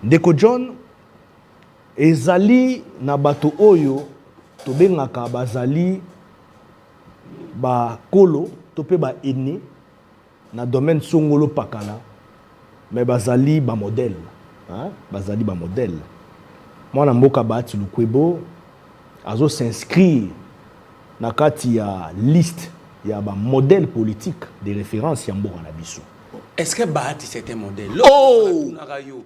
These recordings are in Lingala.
Ndeko John ezali na bato oyo tobengaka bazali ba kolo to pe ba ene na domaine songolo pakala mais bazali ba modèle hein bazali ba modèle mwana mboka Bahati Lukwebo azo s'inscrire na kati ya liste ya ba modèle politique de référence ya mboka na biso. Est-ce que Bahati c'était un modèle? Oh,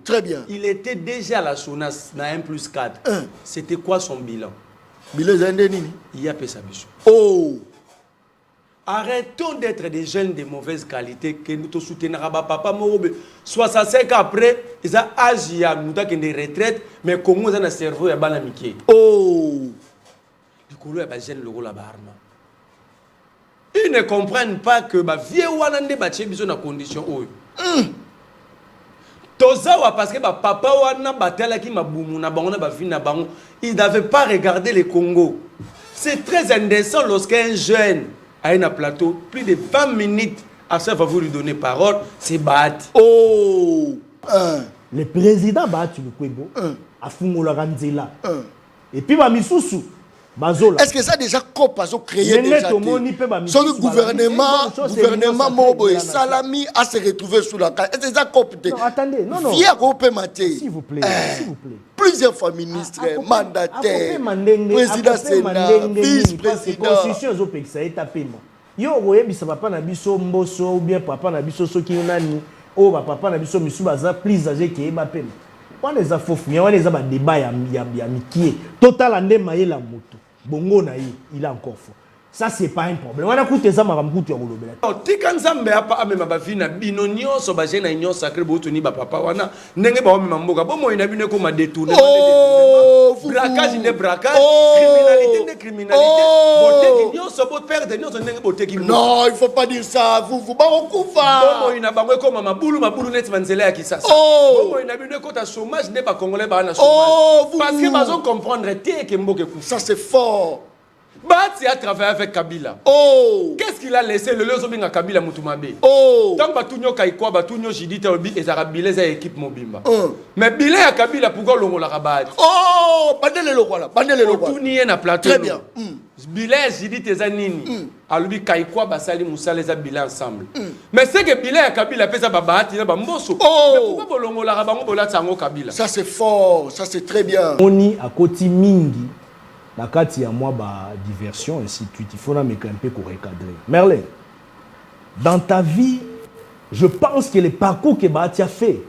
très bien. Il était déjà à la SONAS, na 1+4. C'était quoi son bilan? Bilan Zandeni. Il y a peu sa biso. Oh. Arrêtons d'être des jeunes de mauvaise qualité que nous te soutenons. Papa Morobe, 65 ans après, ils ont âgé à nous qui des retraites, mais comment ils ont un cerveau et un banamiqué. Oh. Du coup, il y a des jeunes qui là-bas. Ils ne comprennent pas que les vieux Wanande Baché besoin de conditions. Tozawa parce que papa Wana Batala qui m'a boumou na bango na ba vie na bango, il n'avait pas regardé le Congo. C'est très indécent lorsqu'un jeune a un plateau, plus de 20 minutes à ça va vous lui donner parole, c'est Bahati. Oh. Le président Bahati Lukwebo a fungola Ranzela. Et puis Bamisusu est-ce que ça a déjà créé déjà son gouvernement Mobo et Salami a se retrouvé sous la carte? Est-ce que ça copte? Non, attendez, non. S'il vous plaît, s'il vous plaît. Plusieurs fois ministres, mandataires, président Sénat, vice-président. Constitution ezopekisa etapema. Yo oyebisa papa na biso mboso ou bien papa na biso soki nani o ba papa na biso misu baza plus âgé que ebapema. Wana eza fofu, wana eza ba débat ya mikie. Total ande mayela moto. Bongo na il a encore faux. Ça c'est pas un problème. On a coûté ça ma mkutu ya kolobela. Tikanzambe apa amema bavina bino nyonso baje na nyonso sacré botuni ba papa wana ndenge ba omema mboka bomo ina bino ko ma détourner. Braquage de braquage, criminalité de criminalité. Boteki nyonso bot perdre nyonso ndenge boteki. Non, il faut pas dire ça. Vous ba okufa. Bomo ina bango ko mabulu net manzela ya kisasa. Bomo ina bino ko ta chômage ne ba congolais ba na chômage. Parce que bazo comprendre té que mboke ku. Ça c'est fort. Bahati a travaillé avec Kabila. Qu'est-ce qu'il a laissé le lezo à Kabila Mutumabe? Tant Batunyo Kaikwa, Batunyo Jidita Obi et Zarabilé za équipe Mobimba. Mais Bilé à Kabila pourquoi l'on l'a rabat? Bandele le voilà, bandele le voilà. Tout n'y est na plateau. Très bien. Bilé Jidita Zanini. Alubi Kaikwa Basali Moussa les a Bilé ensemble. Mais c'est que Bilé à Kabila fait ça Bahati na Bamboso. Mais pourquoi l'on l'a rabat bola Sango Kabila? Ça c'est fort, ça c'est très bien. Oni à Koti Mingi. La carte, il y a moi, diversion, ainsi de suite. Il faut un peu pour recadrer. Merlin, dans ta vie, je pense que le parcours que Bahati a fait,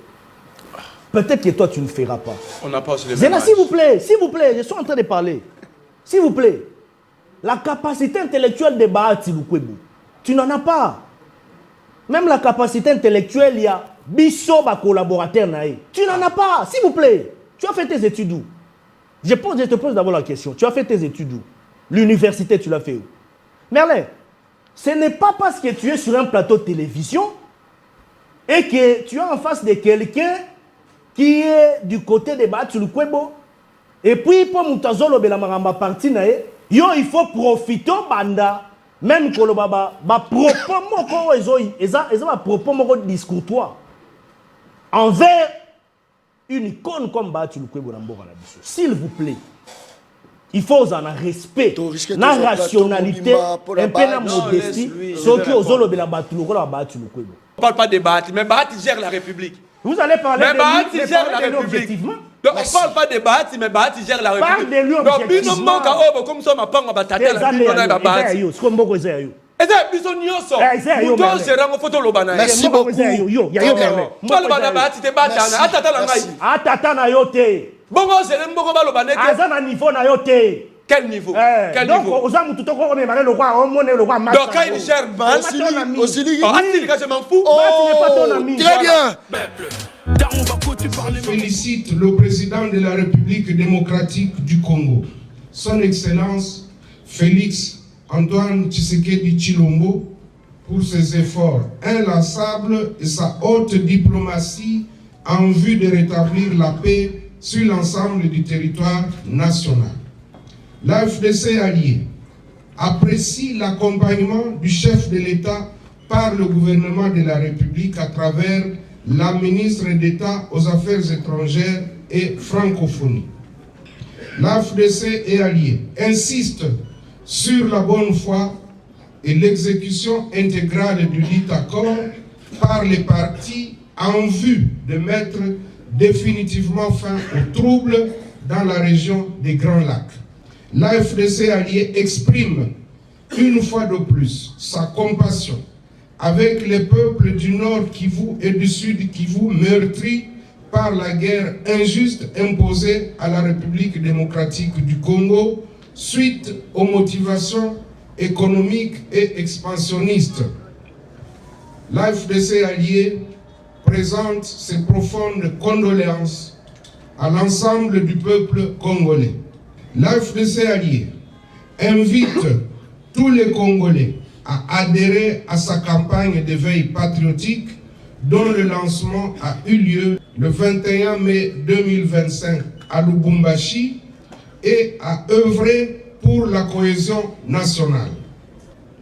peut-être que toi, tu ne feras pas. On n'a pas aussi les Zena, s'il vous plaît, je suis en train de parler. S'il vous plaît, la capacité intellectuelle de Bahati Lukwebo, tu n'en as pas. Même la capacité intellectuelle, il y a Bisso, ma collaborateur, tu n'en as pas. S'il vous plaît, tu as fait tes études où? Je te pose d'abord la question. Tu as fait tes études où? L'université, tu l'as fait où? Merlin, ce n'est pas parce que tu es sur un plateau de télévision et que tu es en face de quelqu'un qui est du côté de Bahati Lukwebo et puis pour Moutazolo Belamaramba parti il faut profiter banda même que le baba propos moko propos discourtois envers une icône comme Bahati Lukwebo na mboka na biso. S'il vous plaît, il faut en respect, na rationalité, un peu na modestie, ceux qui osent le Bahati Lukwebo. On ne parle pas de Bahati, mais Bahati gère la République. Vous allez parler mais Bahati gère la République. Objectivement. Donc, on ne parle pas de Bahati, mais Bahati gère la République. Parle de lui objectivement. Donc, comme ça, on va battre la Bahati. Merci beaucoup. Quel niveau? Donc, aux amis, tout le monde donc, quand il gère Bahati, je m'en fous. Très bien. Je félicite le président de la République démocratique du Congo, son Excellence Félix Antoine Tshisekedi Tshilombo, pour ses efforts inlassables et sa haute diplomatie en vue de rétablir la paix sur l'ensemble du territoire national. La FDC alliée apprécie l'accompagnement du chef de l'État par le gouvernement de la République à travers la ministre d'État aux Affaires étrangères et francophonie. L'AFDC et alliés insistent sur la bonne foi et l'exécution intégrale du dit accord par les parties en vue de mettre définitivement fin aux troubles dans la région des Grands Lacs. L'AFDC allié exprime une fois de plus sa compassion avec les peuples du Nord Kivu et du Sud Kivu meurtris par la guerre injuste imposée à la République démocratique du Congo suite aux motivations économiques et expansionnistes. L'AFDC allié présente ses profondes condoléances à l'ensemble du peuple congolais. L'AFDC allié invite tous les Congolais à adhérer à sa campagne d'éveil patriotique dont le lancement a eu lieu le 21 mai 2025 à Lubumbashi et à œuvrer pour la cohésion nationale.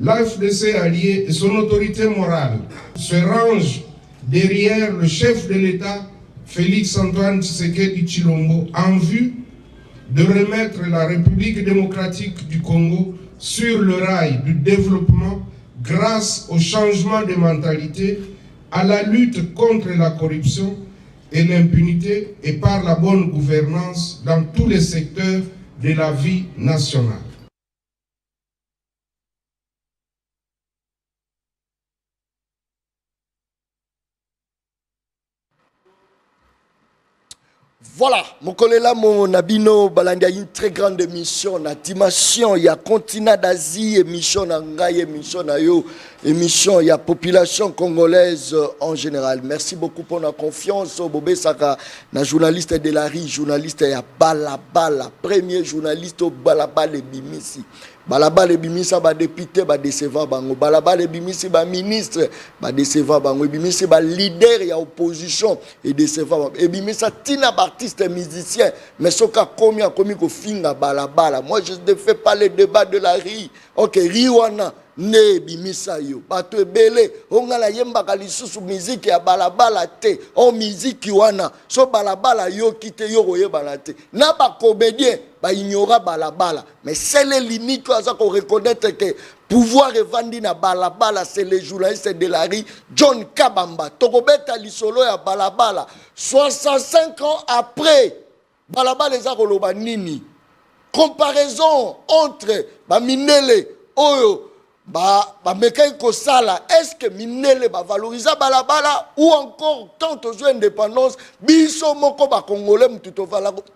L'AFDC allié et son autorité morale se rangent derrière le chef de l'État, Félix Antoine Tshisekedi Tshilombo, en vue de remettre la République démocratique du Congo sur le rail du développement grâce au changement de mentalité, à la lutte contre la corruption et l'impunité et par la bonne gouvernance dans tous les secteurs de la vie nationale. Voilà, mon collègue là, mon abino, il y a une très grande émission, la dimension, il y a continent d'Asie, émission Nangaï, émission Nayo, émission, il y a population congolaise en général. Merci beaucoup pour la confiance. Bobé Saka, na journaliste de la rue, journaliste ya Balabala, premier journaliste au Balabala Bimisi. Balabala Bimisa ba député ba décevant bango, Balabala Bimisi ba ministre ba décevant bango, Bimisi ba leader ya opposition et décevant bango. Et Bimisa tina artiste musicien, mais ce qu'a commis ko finga Balabala. Moi je ne fais pas les débats de la rue. OK, Riwana ne Bimisa yo. Bato ebele, ongala yemba kalisusu musique ya Balabala te, o musique wana. So Balabala yo kite yo royebana te. Na ba comédien ba ignora Balabala, mais c'est les limites qu'on reconnaître que pouvoir revendre na Balabala, c'est les journalistes de la rue John Kabamba. Tokobeta lisolo ya Balabala 65 ans après Balabala les akoloba nini. Comparaison entre ba Minele oyo ba mekai ko sala, est-ce que Minele ba valoriser Balabala ou encore tant aux indépendance biso moko ba congolais mutu to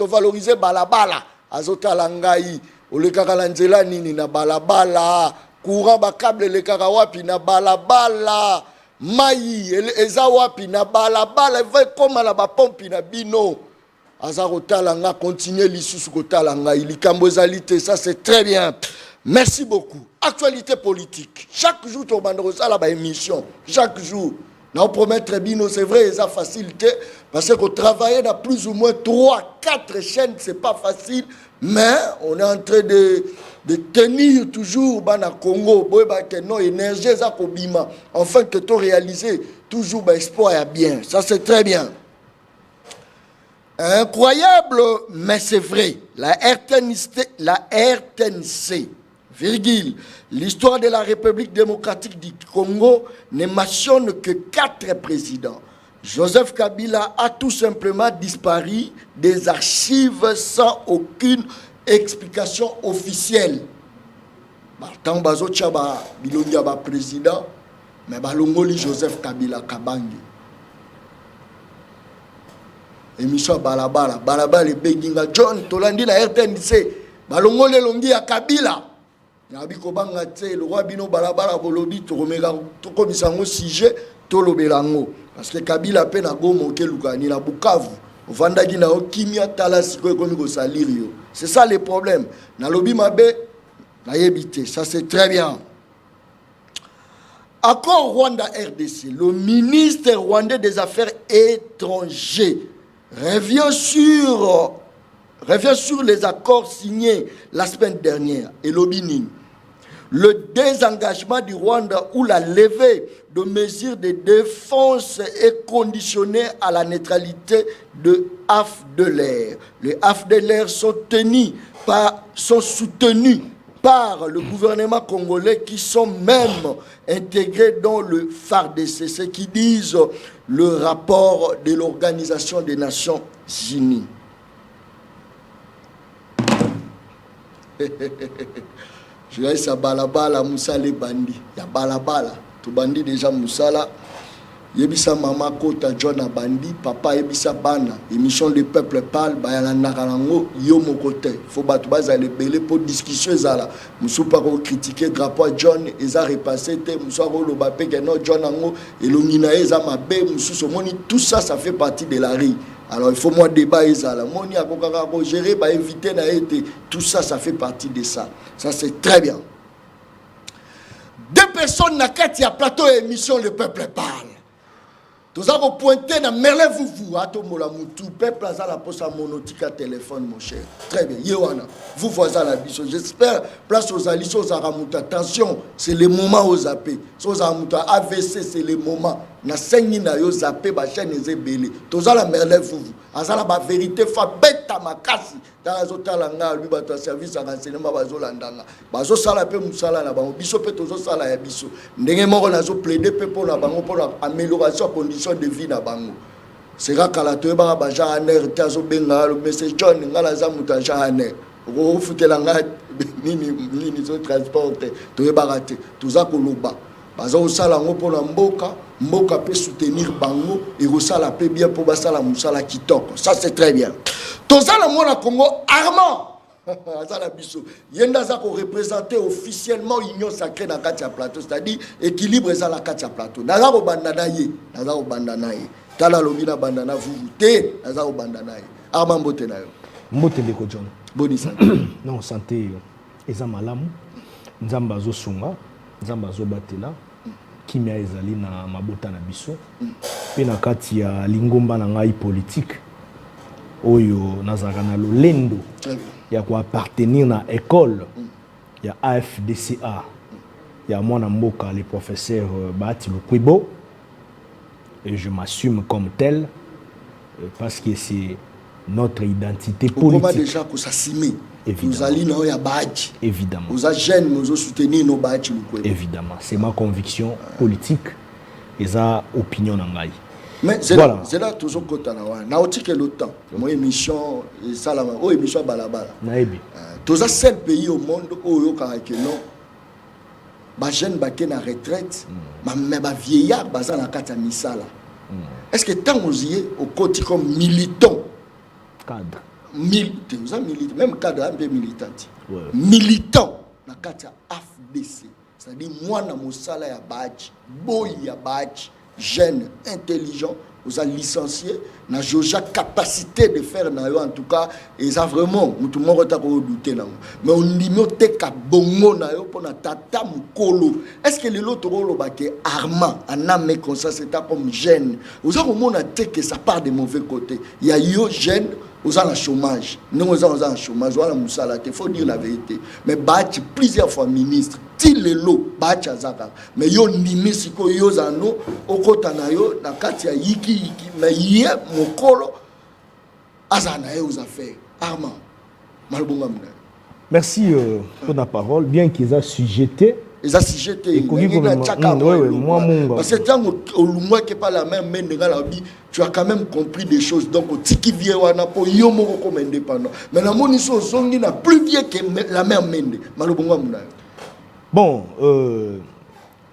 valoriser Balabala azotala ngai olekaka la nzela nini na Balabala courant ba câble lekaka wapi na Balabala mai eza wapi na Balabala va comme la ba pompe na bino azarotala nga continuer lisusu kotala ngai likambo ezalité, ça c'est très bien. Merci beaucoup. Actualité politique. Chaque jour, tu as la émission. Chaque jour. Nous promettons bien, c'est vrai, c'est facilité. Parce que travailler dans plus ou moins 3-4 chaînes, ce n'est pas facile. Mais on est en train de tenir toujours dans Congo. Non, énergie, enfin, que tu réalises toujours l'espoir est bien. Ça, c'est très bien. Incroyable, mais c'est vrai. La RTNC. Virgule, l'histoire de la République démocratique du Congo ne mentionne que 4 présidents. Joseph Kabila a tout simplement disparu des archives sans aucune explication officielle. Tant bazo tchaba bilongia ba président, mais balongoli Joseph Kabila Kabangi. Émission Balabala, Balabala Beginga John Tolandi na RTNC, balongoli longi ya Kabila. Nabiko banga te le roi bino Balabala bolobi to komeka to komisango sujet to lobelango parce que Kabila pe na gomo ke lukani na Bukavu ovandaki na okimia tala siko ekomi ko salir yo. C'est ça le problème. Na lobi mabe na yebité, ça c'est très bien. Accord Rwanda RDC, le ministre rwandais des Affaires étrangères revient sur les accords signés la semaine dernière et l'Obining. le désengagement du Rwanda ou la levée de mesures de défense est conditionné à la neutralité de AFDLR. Les AFDLR sont soutenus par le gouvernement congolais qui sont même intégrés dans le FARDC, ce qui disent le rapport de l'Organisation des Nations Unies. Je vais dire balabala musale bandi ya balabala to bandi déjà musala yebisa mama kota John bandi papa yebisa bana émission de peuple parle bayala nakalango yo mokote faut batu bazale belé pour discussion ezala musu pas ko critiquer drapeau John eza repassé te musu ko lo bapé que non John ngo elongi na eza mabe musu somoni tout ça ça fait partie de la rue. Alors il faut moi débat ezala moni akokaka ko gérer ba inviter na été tout ça ça fait partie de ça. Ça c'est très bien. Deux personnes na kati ya plateau émission le peuple parle. Tous avons pointé dans Merlin vous atomola mutu peuple à la poste à monotique à téléphone mon cher. Très bien. Yewana. Vous voisins la biso. J'espère place aux alliés aux aramuta. Attention, c'est le moment aux zappé. Aux aramuta AVC c'est le moment. Na sengi na yo zappé ba chaîne ezebele. Tous la Merlin vous. Azala ba vérité fa beta makasi. Dans la zotalanga lui ba service à renseignement bazolandanga. Bazo sala pe musala na bango. Biso pe tozo sala ya biso. Ndenge moko nazo plaider pe pour na bango pour amélioration condition de vie na bango. Sera kala to ba ba janer tazo benga le message John ngala za muta janer. Ko futela nga nini zo transporter to ba raté. Toza koloba. Bazo sala ngo pour na mboka peut soutenir bango et osala peut bien pour basala musala kitoko. Ça c'est très bien. Tozala mona Congo Armand azala biso yenda za ko représenter officiellement union sacrée dans Katia plateau, c'est-à-dire équilibre za la Katia plateau. Naza ko bandana ye, naza ko bandana ye. Tala lobina bandana vous te, naza ko bandana ye. Armand mbote na yo. Mbote de ko John. Boni santé. Non santé eza malamu. Nzamba zo sunga, nzamba zo batela. Kimia ezali na mabota na biso. Pe na kati ya lingomba na ngai politique. Oyo nazaka na lolendo ya ko appartenir na école ya AFDCA ya mwana mboka le professeur Bahati Lukwebo et je m'assume comme tel parce que c'est notre identité politique. Comment déjà que ça s'immet vous allez na ya Bahati évidemment vous a jeune nous soutenir nos Bahati Lukwebo évidemment c'est ma conviction politique et ça opinion na ngai. Mais c'est voilà. Là toujours côté na otike le temps moi émission salama o émission balabala naebi tous les seul pays au monde où yo ka que non ba jeune ba ke na retraite mais ba vieillard ba za na kata misala est-ce que tant ozier au côté comme militant cadre militant même cadre un peu militant militant na kata AFDC c'est-à-dire moi na mosala ya badge boy ya badge jeune, intelligent, vous avez licencié, na joja capacité de faire na yo en tout cas, et ça vraiment, tout le monde a douté na. Mais on limite ka bongo na yo pour na tata mukolo. Est-ce que le l'autre rôle ba ke Armand, en âme comme ça c'est comme jeune. Vous avez au monde que ça part de mauvais côté. Il y a yo jeune vous avez un chômage. Nous avons un chômage. Il faut dire la vérité. Mais Bahati plusieurs fois ministre. Til le lot. Bahati azaka. Mais yo nimi siko yo zano. Okota na yo. Na kati ya yiki. Mais yé mokolo. Azana yo aux affaires. Armand. Malbonga mna. Merci pour la parole. Bien qu'ils aient sujeté. Ils ont sujeté. Moi, parce que tant au loin qui pas la même main tu as quand même compris des choses. Donc, tiki vient wana po yo moko comme indépendant. Mais la monition zongi n'a plus vieux que la même main. Malobonga muna. Bon,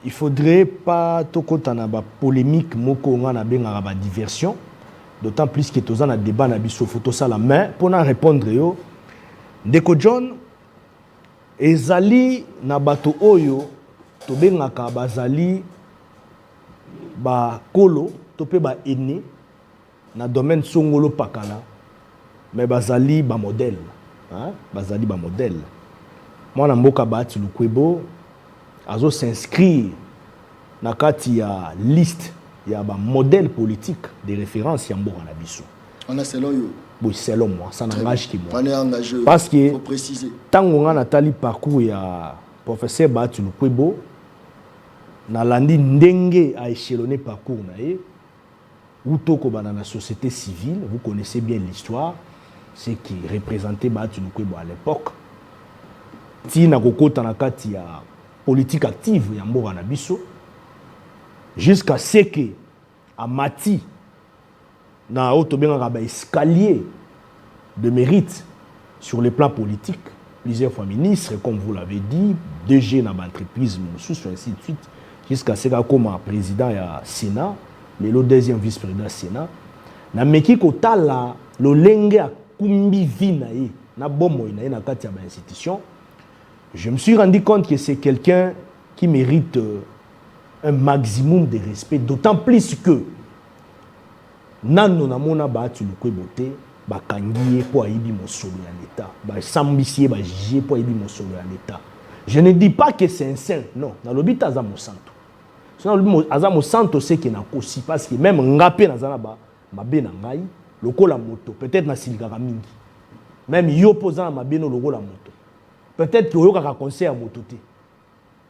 il faudrait pas tout compte en avoir polémique moko ngana benga ba diversion. D'autant plus que tous en a débat na biso photo ça la main pour na répondre yo. Ndeko John ezali na bato oyo tobengaka bazali ba kolo topé ba ene na domaine songolo pakala mais bazali ba modèle hein bazali ba modèle mwana mboka Bahati Lukwebo azo s'inscrire na kati ya liste ya ba modèle politique de référence ya mboka na biso on a selon yo. Oui, selon moi, ça n'engage que moi. On est engagé. Parce que, faut préciser. Tant qu'on a Nathalie parcours, il y a professeur Bahati Lukwebo nalandi ndenge a échelonné parcours na ye utoko bana na société civile. Vous connaissez bien l'histoire, ce qui représentait Bahati Lukwebo à l'époque. Tina kokota na kati ya politique active ya mboka na biso jusqu'à ce que amati na autobenga ba escalier de mérite sur le plan politique, plusieurs fois ministre, comme vous l'avez dit, DG dans l'entreprise, ainsi de suite, jusqu'à ce qu'il comme président du Sénat, le deuxième vice-président du Sénat. Na meki kotala lo lenge a kumbi vinae na bomo ina na kati ya ba institution. Je me suis rendu compte que c'est quelqu'un qui mérite un maximum de respect, d'autant plus que nano na mona Bahati Lukwebo te ba kangiye po aibi mosolo ya l'État, ba sambisie ba jije po aibi mosolo ya l'État. Je ne dis pas que c'est un saint, non, na lobita za mosanto. So na aza mosanto c'est que na kosi parce que même ngapé na zana ba mabe na ngai lokola moto, peut-être na silikaka mingi. Même yo posant mabe no lokola moto. Peut-être que yo kaka conseil à moto te.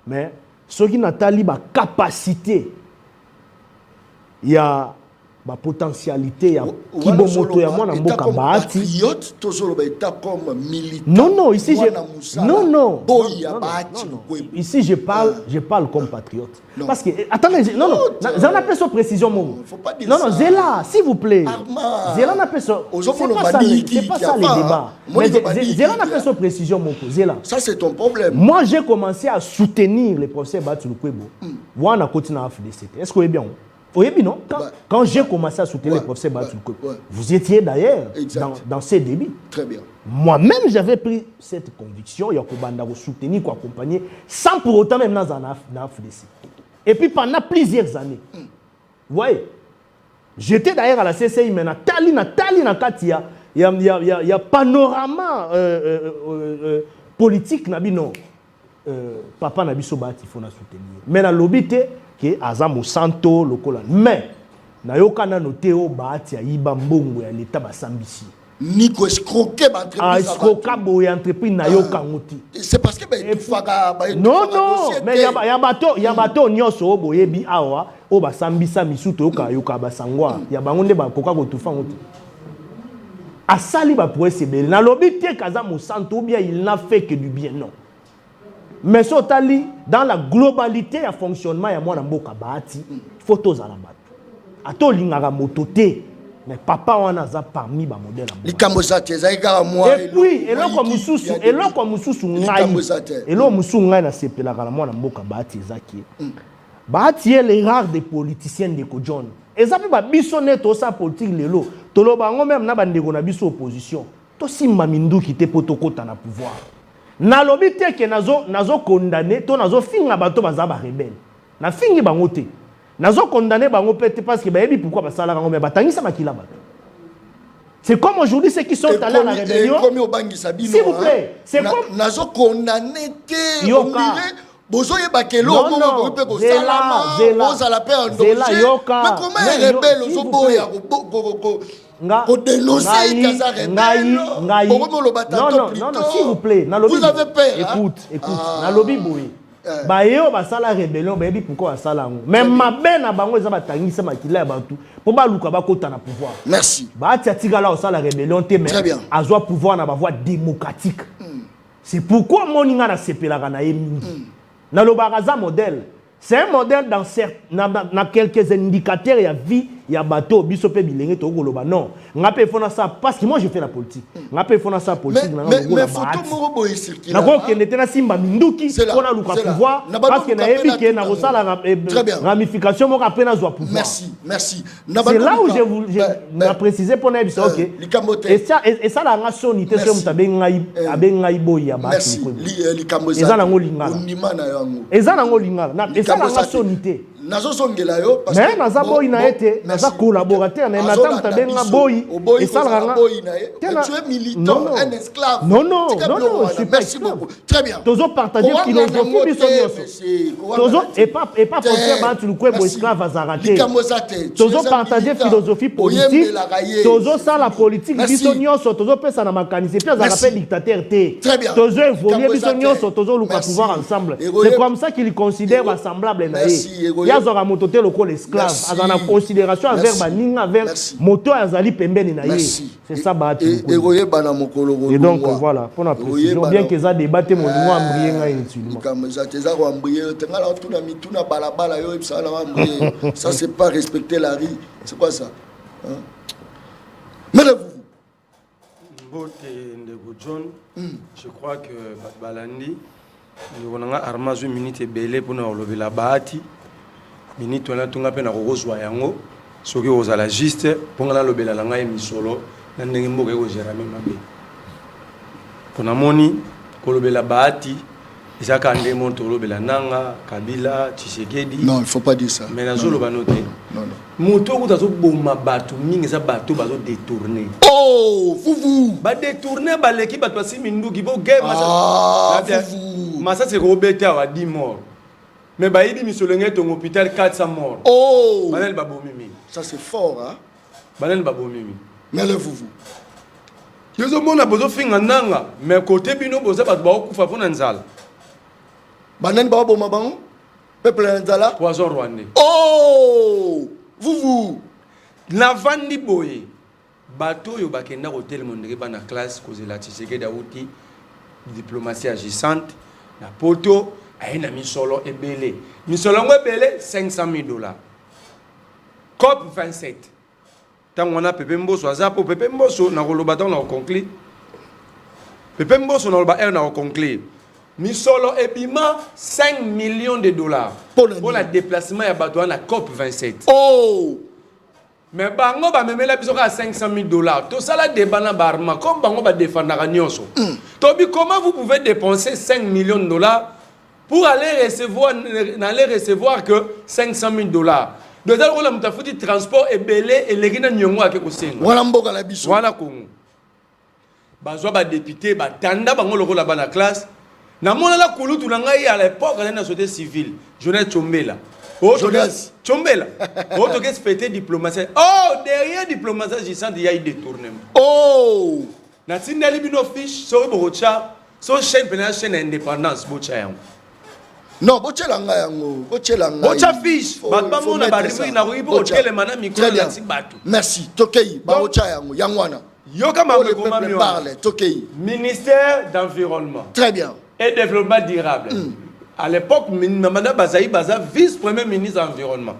Mais ce qui natali ba capacité il y a ba potentialité ya kibo moto ya mwana mboka Bahati patriote toujours ba état comme militant. Non ici non ici je parle comme patriote. Non. Parce que attendez non j'en appelle ça précision mon. Non Zéla s'il vous plaît. Zéla n'appelle ça c'est pas ça le débat. Mais Zéla n'appelle ça précision mon Zéla. Ça c'est ton problème. Moi j'ai commencé à soutenir le professeur Bahati Lukwebo. Wana continue à FDCT. Est-ce que vous bien? Oui, non. Quand j'ai commencé à soutenir le professeur Bahati Lukwebo, vous étiez d'ailleurs dans ces débuts. Très bien. Moi-même, j'avais pris cette conviction, il y a que soutenir, accompagner, sans pour autant même dans la FDC. Et puis pendant plusieurs années, vous voyez, j'étais d'ailleurs à la CCI, mais il y a panorama politique, papa Nabiso Bahati, il faut soutenir. Mais dans l'obité, que azamo santo lokola mais na yokana noté o Bahati ya iba mbongo ya l'état basambisi ni ko escroquer ba entreprise escroquer boya entreprise na yokangoti c'est parce que ba faka ba non mais ya bato nyoso o boyebi awa o basambisa misuto yoka basangwa ya bango nde ba koka ko tufa ngoti asali ba pour essayer na lobité kazamo santo bien il n'a fait que du bien non. Mais sotali dans la globalité ya fonctionnement ya mwana mboka Bahati photos à la bato ato lingaka mototé mais papa wana za parmi ba modèle likambo zate za ikara moi et puis eloko mususu ngai na sepela kala mwana mboka Bahati ezaki Bahati est les rares des politiciens de ko John ezapi ba biso neto sa politique lelo toloba ngo même na bandeko na biso opposition to simba minduki te potokota na pouvoir. Na lobi te ke nazo condamné to nazo finga bato baza ba rebelle na fingi bango te nazo condamné bango pete parce que bayebi pourquoi basala bango mais batangisa makila bato. C'est comme aujourd'hui ceux qui sont allés à la rébellion. S'il vous plaît, c'est comme nazo condamné te yoka bozoye bakelo bongo pe ko salama bozala pe endommagé mais comment un rebelle ozoboya ko dénoncer Kaza rebelle non s'il vous plaît vous avez peur écoute na lobby boy ba yo ba sala rébellion ba yebi pourquoi ba sala ngo même mabe na bango eza batangisa makila ya batu po ba luka ba kota na pouvoir. Merci Ba tia la sala rébellion te mais azwa pouvoir na ba voie démocratique. C'est pourquoi moninga na sepelaka na yemi na lobaraza modèle. C'est un modèle dans quelques indicateurs, il y a vie, il y a bateau, bisope bilenge to goloba non. Ngapé fona ça parce que moi je fais la politique. Ngapé fona ça politique mais photo moko boy circuler. Na ko kende tena simba minduki pona luka pouvoir parce que na yebi ke na rosala ramification moko après na zo pouvoir. Merci. C'est là où je préciser pour na biso OK. Et ça la sonité sur mutabengai abengai boya ba merci likambo za eza nango lingala. Ondima na yango. Eza nango lingala. Ça la sonité. nazo songela yo parce mais naza boy na été naza collaborateur na matam tabenga boy et ça ranga tu es militant un esclave non je suis pas beaucoup très bien tozo partager philosophie biso nyonso tozo et pas penser ba tu le esclave azarate tozo partager philosophie politique tozo ça la politique biso nyonso tozo pesa na makanisi puis azarate dictateur té tozo évoluer biso nyonso tozo luka pouvoir ensemble c'est comme ça qu'il considère assemblable na ye yazora moto te loko l'esclave azana considération envers baninga vers moto azali pembeni na ye c'est ça ba et royeba na mokolo et donc voilà pour la précision bien que ça débatté mon nom ambrié nga inutilement comme ça tes arts ambrié tengala tuna mituna balabala yo ça la ambrié ça c'est pas respecter la rue c'est quoi ça mais Mbote Ndeko John je crois que Balandi on a armé minute belé pour nous lever la bahati minute on a tout ngapé na rozwa yango soki ozala juste pour ngala lobela la ngai misolo na ndenge mboka ko gérer même mabe pona moni ko lobela bahati isaka ndé monto lobela nanga Kabila Tshisekedi non il faut pas dire ça mais na zolo banote non moto ko tazo bomba bato mingi za bato bazo détourner vous ba détourner ba l'équipe bato siminduki bo game ça c'est Robert a 10 morts mais ba yidi misolenge ton hôpital 400 morts banel babo mimi ça c'est fort hein banel babo mimi mais le vous yezo mona bozo finga nanga mais côté bino boza bato ba okufa pona nzala banel babo mabango peuple nzala poison rwandais vous la vandi boye bato yo bakenda hotel mondeke bana classe kozela Tshisekedi dauti diplomatie agissante na poto aina misolo ebele misolo ebele $500,000 COP 27 tant on a Pepe Mbosso azapo Pepe Mbosso na koloba tant na conclure Pepe Mbosso na koloba na conclure misolo ebima $5 millions pour le déplacement ya bato na COP 27 mais bango ba memela biso ka $500,000 to sala débat na barma comme bango ba défendre nyonso tobi comment vous pouvez dépenser $5 millions pour aller recevoir que $500,000 de tel ko la mutafuti transport et belé et legina nyongo ake ko senga wala mboka la biso wala kongo bazwa ba député ba tanda bango loko la bana classe na mona la kulutu na ngai à l'époque na société civile Jonas Chombela Jonas Chombela autre que fêter diplomatie derrière diplomatie agissante il y a eu détournement na tindali bino fiche so bocha so chaîne pénale chaîne indépendance bocha yango non bochelanga yango bochelanga bocha fiche ba mona ba rivi na ribo hotel mana micro na tibatu merci tokei ba bocha yango yangwana yoka mambe koma mi parle tokei ministère d'environnement très bien et développement durable à l'époque Mamada Bazaï Baza vice-premier ministre de l'environnement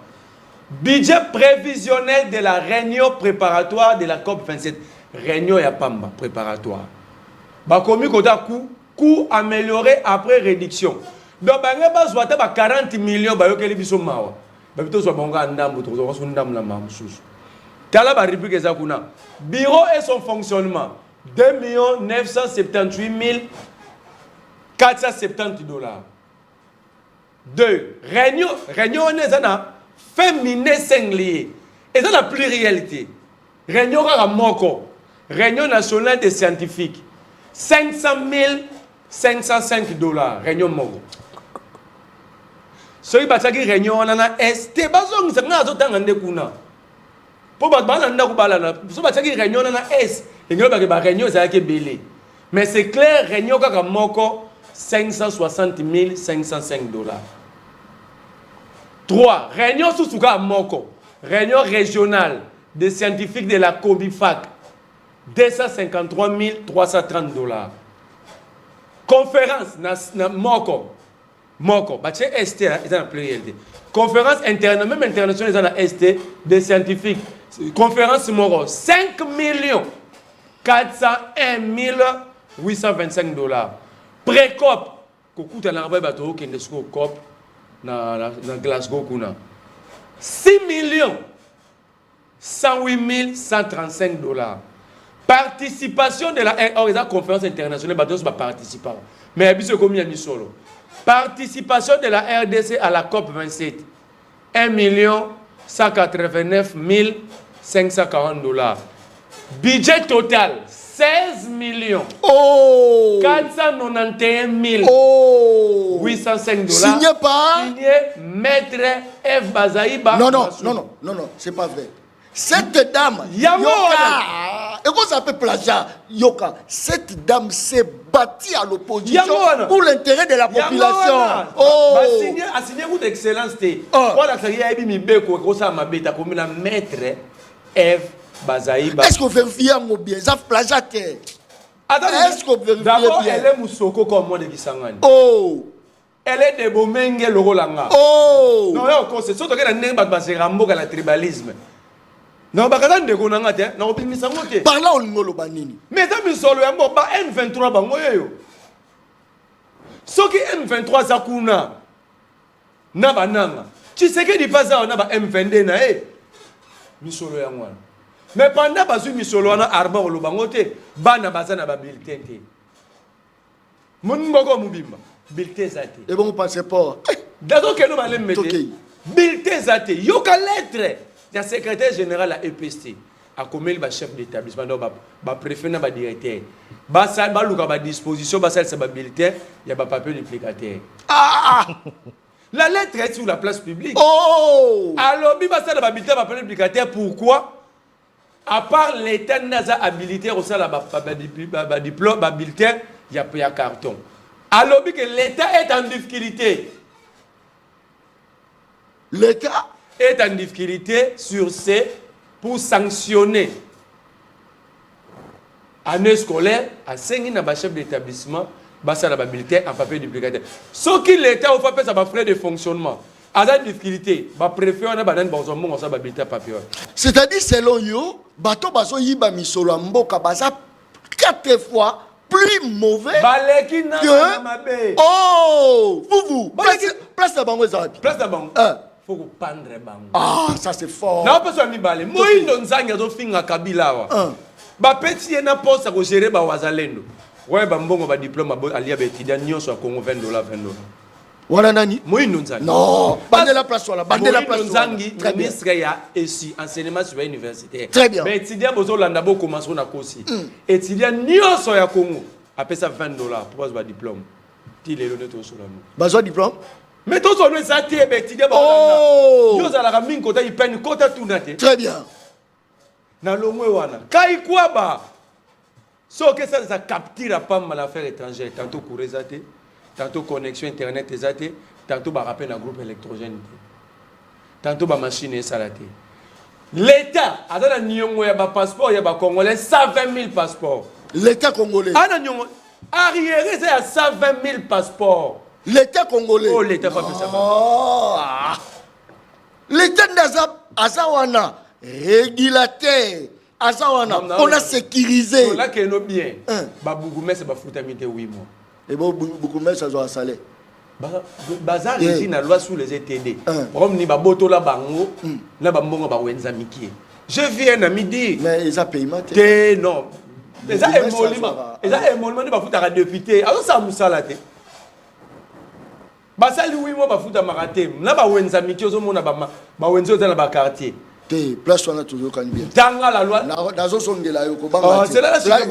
budget prévisionnel de la réunion préparatoire de la COP 27 réunion ya pamba préparatoire ba komi kota coût amélioré après réduction donc ba ngeba zwata ba 40 millions ba yokeli biso mawa ba bito so bonga ndambo to so ndambo la mamsusu tala ba rubrique za kuna bureau et son fonctionnement 2 978 $470 2 réunion on est na féminin singulier et ça la pluralité réunion à moko réunion nationale des scientifiques $500,505 réunion moko so ibataki réunion na ST bazong sanga azotanga ndekuna po bana ndako balana so bataki réunion na S ngelo ba réunion za ke belé mais c'est clair réunion kaka moko $560,505 3 réunion sous Souka Moko réunion régionale des scientifiques de la Cobifac $253,330 conférence na Moko bache ST ils ont plurialité conférence internationale même internationale ils ont ST des scientifiques conférence Moko $5,401,825 pré-COP kokuta na ba bato kende siko COP na Glasgow kuna $6,108,135 participation de la conférence internationale bato ba participer mais biso komi ya misolo participation de la RDC à la COP 27 1 189 540 $. Budget total 16 491 805 $. Signé par Signé Maître F. Bazaïba. Non, c'est pas vrai. Cette dame, Yoka, et qu'on s'appelle plagiat, Yoka, cette dame s'est bâtie à l'opposition pour l'intérêt de la population. Oh! A signé pour d'excellence. Voilà, ça y est, il y a un Maître F. Bazaïba. Est-ce qu'on vérifie un bien? Ça plagiat. Est-ce qu'on vérifie bien? D'abord, elle est Moussoko comme moi de Kisangani. Oh! Elle est de Bomenge Lorolanga. Oh! Non, c'est surtout que la tribalisme. Non, pas de Gonangate, non, Bimisangote. Par là, on ngolo banini. Mais dans Misolo, il y a N23 bangoyo. Ce qui M23 Zakuna, Nabananga. Tu sais que tu passes à M22 na Misolo Yangwan. Mais pendant que Misolo na Arba ou Lubangote, Bana Bazana Babilté. Mon Mogo Mubimba, Bilté Zate. Et bon, passeport. D'accord que nous allons mettre Bilté Zate. Yoka lettre. Le secrétaire général à EPST a commis le chef d'établissement, le préfet, le directeur. À disposition, il y a un papier duplicateur. La lettre est sur la place publique. Oh! Alors, il y a un papier duplicateur. Pourquoi? À part l'État n'a pas habilité au sein de diplôme, il y a un carton. Alors, l'État est en difficulté. L'État est en difficulté sur ces pour sanctionner année scolaire à 5 ans chef d'établissement basa la habilité en papier duplicateur. Ce qui l'État a fait ça va frais de fonctionnement. À la difficulté, ba préfet on a banan bonzombo on sa habilité papier. C'est-à-dire selon yo, bato baso yiba misolo mboka basa 4 fois plus mauvais que oh vous place la bango ezaki. Place la bango. Faut que pendre bango. Ah, ça c'est fort. Na pas so mi balé. Moindo nzanga zo finga kabila wa. Ba petit na poste ko gérer ba wazalendo. Ouais ba mbongo ba diplôme alia ba étudiant nyonso à Congo $20 $20. Wana nani? Moindo nzanga. Non, bande la place wala, bande la place. Nzangi ministre ya ESI enseignement supérieur universitaire. Très bien. Mais étudiant bozo landa bo commencer na kosi. Étudiant nyonso ya Congo appelle ça $20 pour ba diplôme. Ti lelo neto so la mo. Bazo diplôme? Mais tous on est athée, oh! Très bien. Na longwe wana. Kai kwa ba. So que ça capture à pas mal affaires étrangères, tantôt courezate, tantôt connexion internet ezate, tantôt ba rappel un groupe électrogène. Tantôt ba machine et salate. L'État a dans nyongo ya ba passeport ya ba congolais 120 000 passeports. L'État congolais. Ana nyongo arriéré ça 120 000 passeports. L'État congolais. Oh, l'État pas fait ça. Oh. L'État Azawana, régulateur. Azawana, on a sécurisé. Là, qui est bien. Babougoume, c'est bafoutamité 8 mois. Et bon, Bougoume, ça doit salaire. Bazar, il la loi sous les ETD. Comme ni baboto la bango, la bambonga ba wenza miki. Je viens à midi. Mais ils ont payement. Non. Les a émolument. Les a émolument de bafouta député. Alors ça moussalate. Basali oui moi bafuta maraté na ba wenza miki ozomona ba wenzo za na ba quartier te place on a toujours kan bien tanga la loi nazo songela yo ko banga c'est là la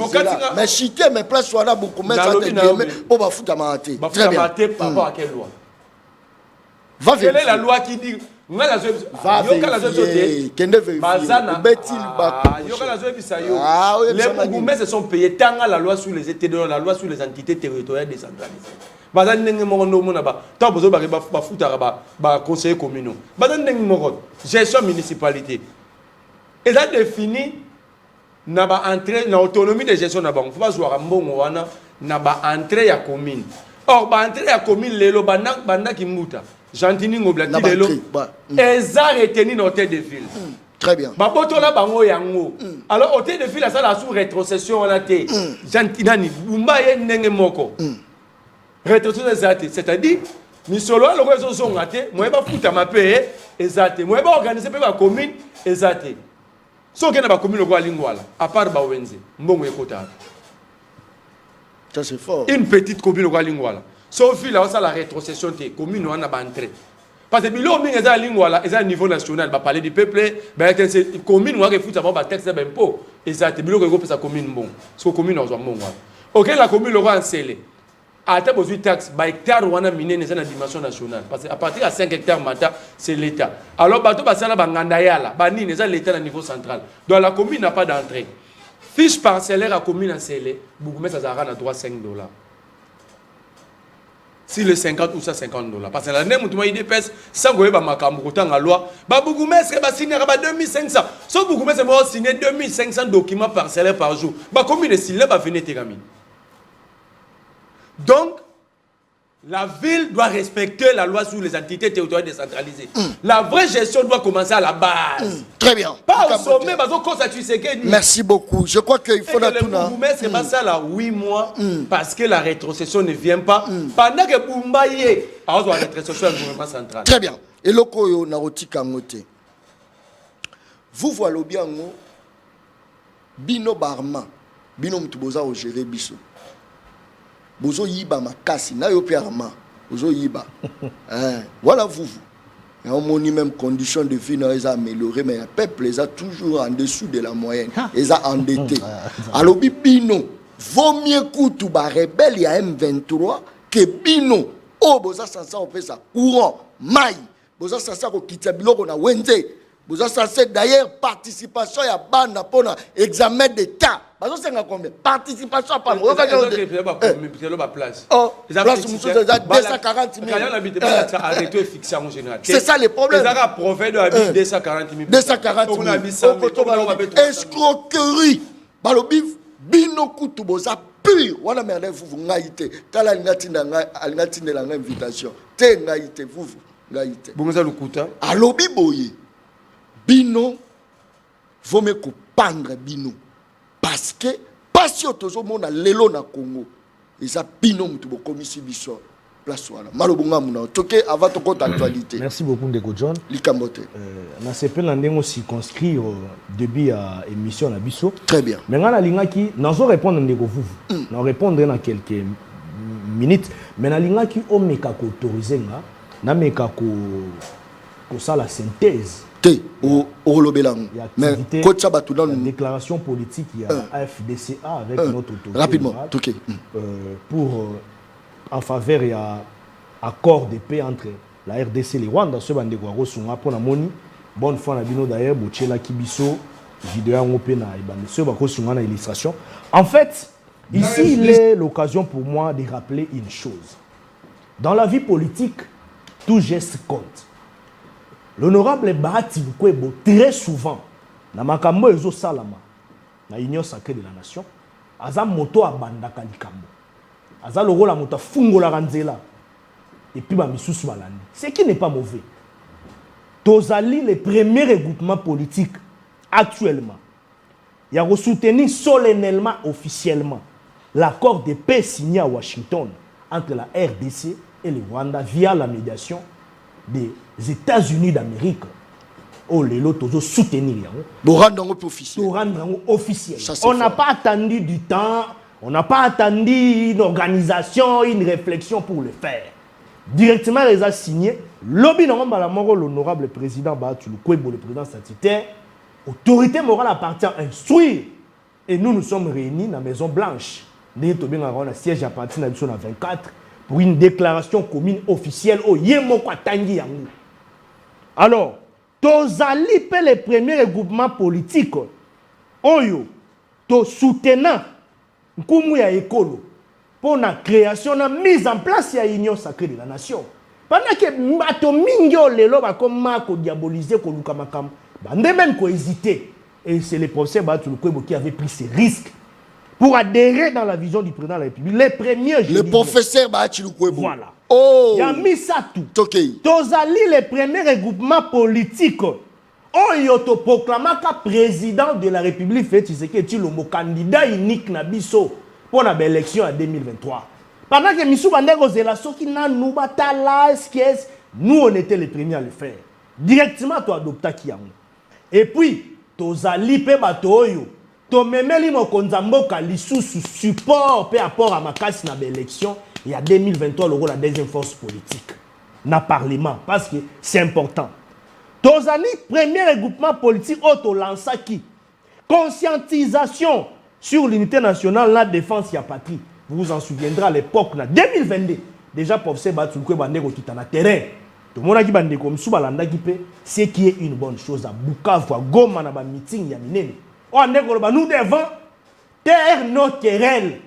mais chité mais place on a beaucoup mettre ça te pour bafuta maraté très bien par rapport à quelle loi va vérifier quelle est la loi qui dit nga la zo yoka la zo te kende vérifier bazana betil ba yoka la zo bisa yo les Bougoumes se sont payés tanga la loi sur les ETD la loi sur les entités territoriales décentralisées. Bazan nenge morondo mona ba ta bozo ba futa ba conseiller communaux bazan nenge morondo gestion municipalité et ça défini na ba entrée na autonomie de gestion na banque faut pas jouer mbongo wana na ba entrée ya commune or ba entrée ya commune lelo banda kimuta gentini ngoblati lelo eza retenu na hôtel de ville. Très bien. Ba boto la bango yango alors hôtel de ville ça la sous rétrocession on a té gentinani bumba ye nenge moko c'est-à-dire, misolo le réseau sont ratés, moi pas foutre ma paix, exact. Moi pas organiser la commune, exact. So que na ba commune ko lingwala, à part ba wenze, mbongo ekota. Ça c'est fort. Une petite commune ko lingwala. Sauf là ça la rétrocession té commune on a ba entrée. Parce que bilo mingi eza lingwala eza niveau national ba parler du peuple ba c'est commune wa ke futa ba texte ba impôt eza te bilo ko pesa commune bon so commune ozo mbongo OK la commune lo en scellé à ta besoin taxe ba hectare wana minene eza na dimension nationale parce que à partir à 5 hectares mata c'est l'état alors bato ba sala ba nganda yala ba nini eza l'état na niveau central donc la commune n'a pas d'entrée fiche parcellaire à commune en scellé bougumé ça zara na $3 $5 si le 50 ou ça $50 parce que la même tout il pèse sans goye ba makambo kotanga la loi ba bougumestre ba signer ba 2500 so bougumestre ba signer 2500 documents parcellaires par jour ba commune de signer ba venir terminer donc la ville doit respecter la loi sur les entités territoriales décentralisées. La vraie gestion doit commencer à la base. Très bien. Pas au sommet, merci beaucoup. Je crois qu'il faut le bourgmestre c'est pas ça là 8 mois parce que la rétrocession ne vient pas pendant que Boumbaye a la rétrocession du gouvernement central. Très bien. Et le koyo naroti kangote. Vous voyez bien bino barma bino mtuboza au gérer biso. Bozo yiba makasi na yo perma bozo yiba voilà vous et on moni même condition de vie n'a amélioré mais le peuple les a toujours en dessous de la moyenne les a endettés alors bino vaut mieux kutu ba rebelle ya M23 que bino oh boza sansa on fait ça courant mai boza sansa ko kitia biloko na wenze boza sansa d'ailleurs participation ya bana pona examen d'état. C'est combien? Participation par le place. Oh, place 240 000. C'est ça le problème. De 240 000. 240 000. Escroquerie. Balobi, bino kutu boza pur. Wana merde vous ngaïté. Tala ngatinda ngatinda la invitation. Te ngaïté vous ngaïté. Bonza lukuta. Alobi boye. Bino vaut mieux pendre bino. Parce que passion tozo mona lelo na Congo eza bino mutu bo komisi biso place wana malobunga muna toke avant to compte actualité. Merci beaucoup Ndeko John likambote na sepel ndengo circonscrire début à émission na biso. Très bien. Mais ngana lingaki nazo répondre Ndeko Vuvu na répondre dans quelques minutes mais na lingaki o meka ko autoriser nga na meka ko ça la synthèse mais la déclaration politique il y a la FDCA avec notre autorité rapidement pour en faveur il y a accord de paix entre la RDC et le Rwanda ce bande kwa rosunga pour na moni bonne fois na bino d'ailleurs bochela kibiso vidéo ngopé na ibande ce ba rosunga na illustration en fait ici il est l'occasion pour moi de rappeler une chose dans la vie politique tout geste compte. L'honorable Bahati Lukwebo, très souvent, na makambo ezo salama, na union sacrée de la nation, aza moto abandaka likambo. Aza logo la moto fungola ranzela. Et puis ba misusu balandi. Ce qui n'est pas mauvais. Tozali le premier regroupement politique actuellement. Il a soutenu solennellement, officiellement, l'accord de paix signé à Washington entre la RDC et le Rwanda via la médiation des États-Unis d'Amérique. Oh, les lots soutenir. Officiel. On n'a pas attendu du temps, on n'a pas attendu une organisation, une réflexion pour le faire. Directement, les a signés. Lobby l'honorable président Bahati Lukwebo, le président statutaire, autorité morale appartient à instruire. Et nous sommes réunis dans la Maison Blanche. Nous avons un siège à partir de 24 pour une déclaration commune officielle au Yemoko Tangi Yangu. Alors, tozali pe les premiers regroupements politiques oyo to soutenant nkumu ya ekolo pour la création la mise en place ya union sacrée de la nation. Pendant que bato mingi lelo ba koma ko diaboliser ko luka makam, bande même ko hésiter et c'est le professeur Bahati Lukwebo qui avait pris ces risques pour adhérer dans la vision du président de la République. Les premiers le professeur Bahati Lukwebo. Voilà. Oh, il y a mis ça tout. Okay. Tozali les premiers regroupements politiques. Oh, yoto proclama ka président de la République fait Tshisekedi Tshilombo candidat unique na biso pour la élection en 2023. Pendant que Missou Bandego Zelaso qui n'a nous batala nous on était les premiers à le faire. Directement to adopta kiyango. Et puis tozali pe bato oyo to memeli mokonza mboka lisusu support pe apport à makasi na élection. Il y a 2023 le rôle la deuxième force politique. na parlement parce que c'est important. Tozali premier regroupement politique auto lancé qui conscientisation sur l'unité nationale, la défense et la patrie. Vous vous en souviendrez à l'époque, en 2022, déjà pour se battre sur le terrain. Tout le monde a dit comme ce qui est une bonne chose à Bukavu, à Goma, à meeting, nous devons taire nos querelles,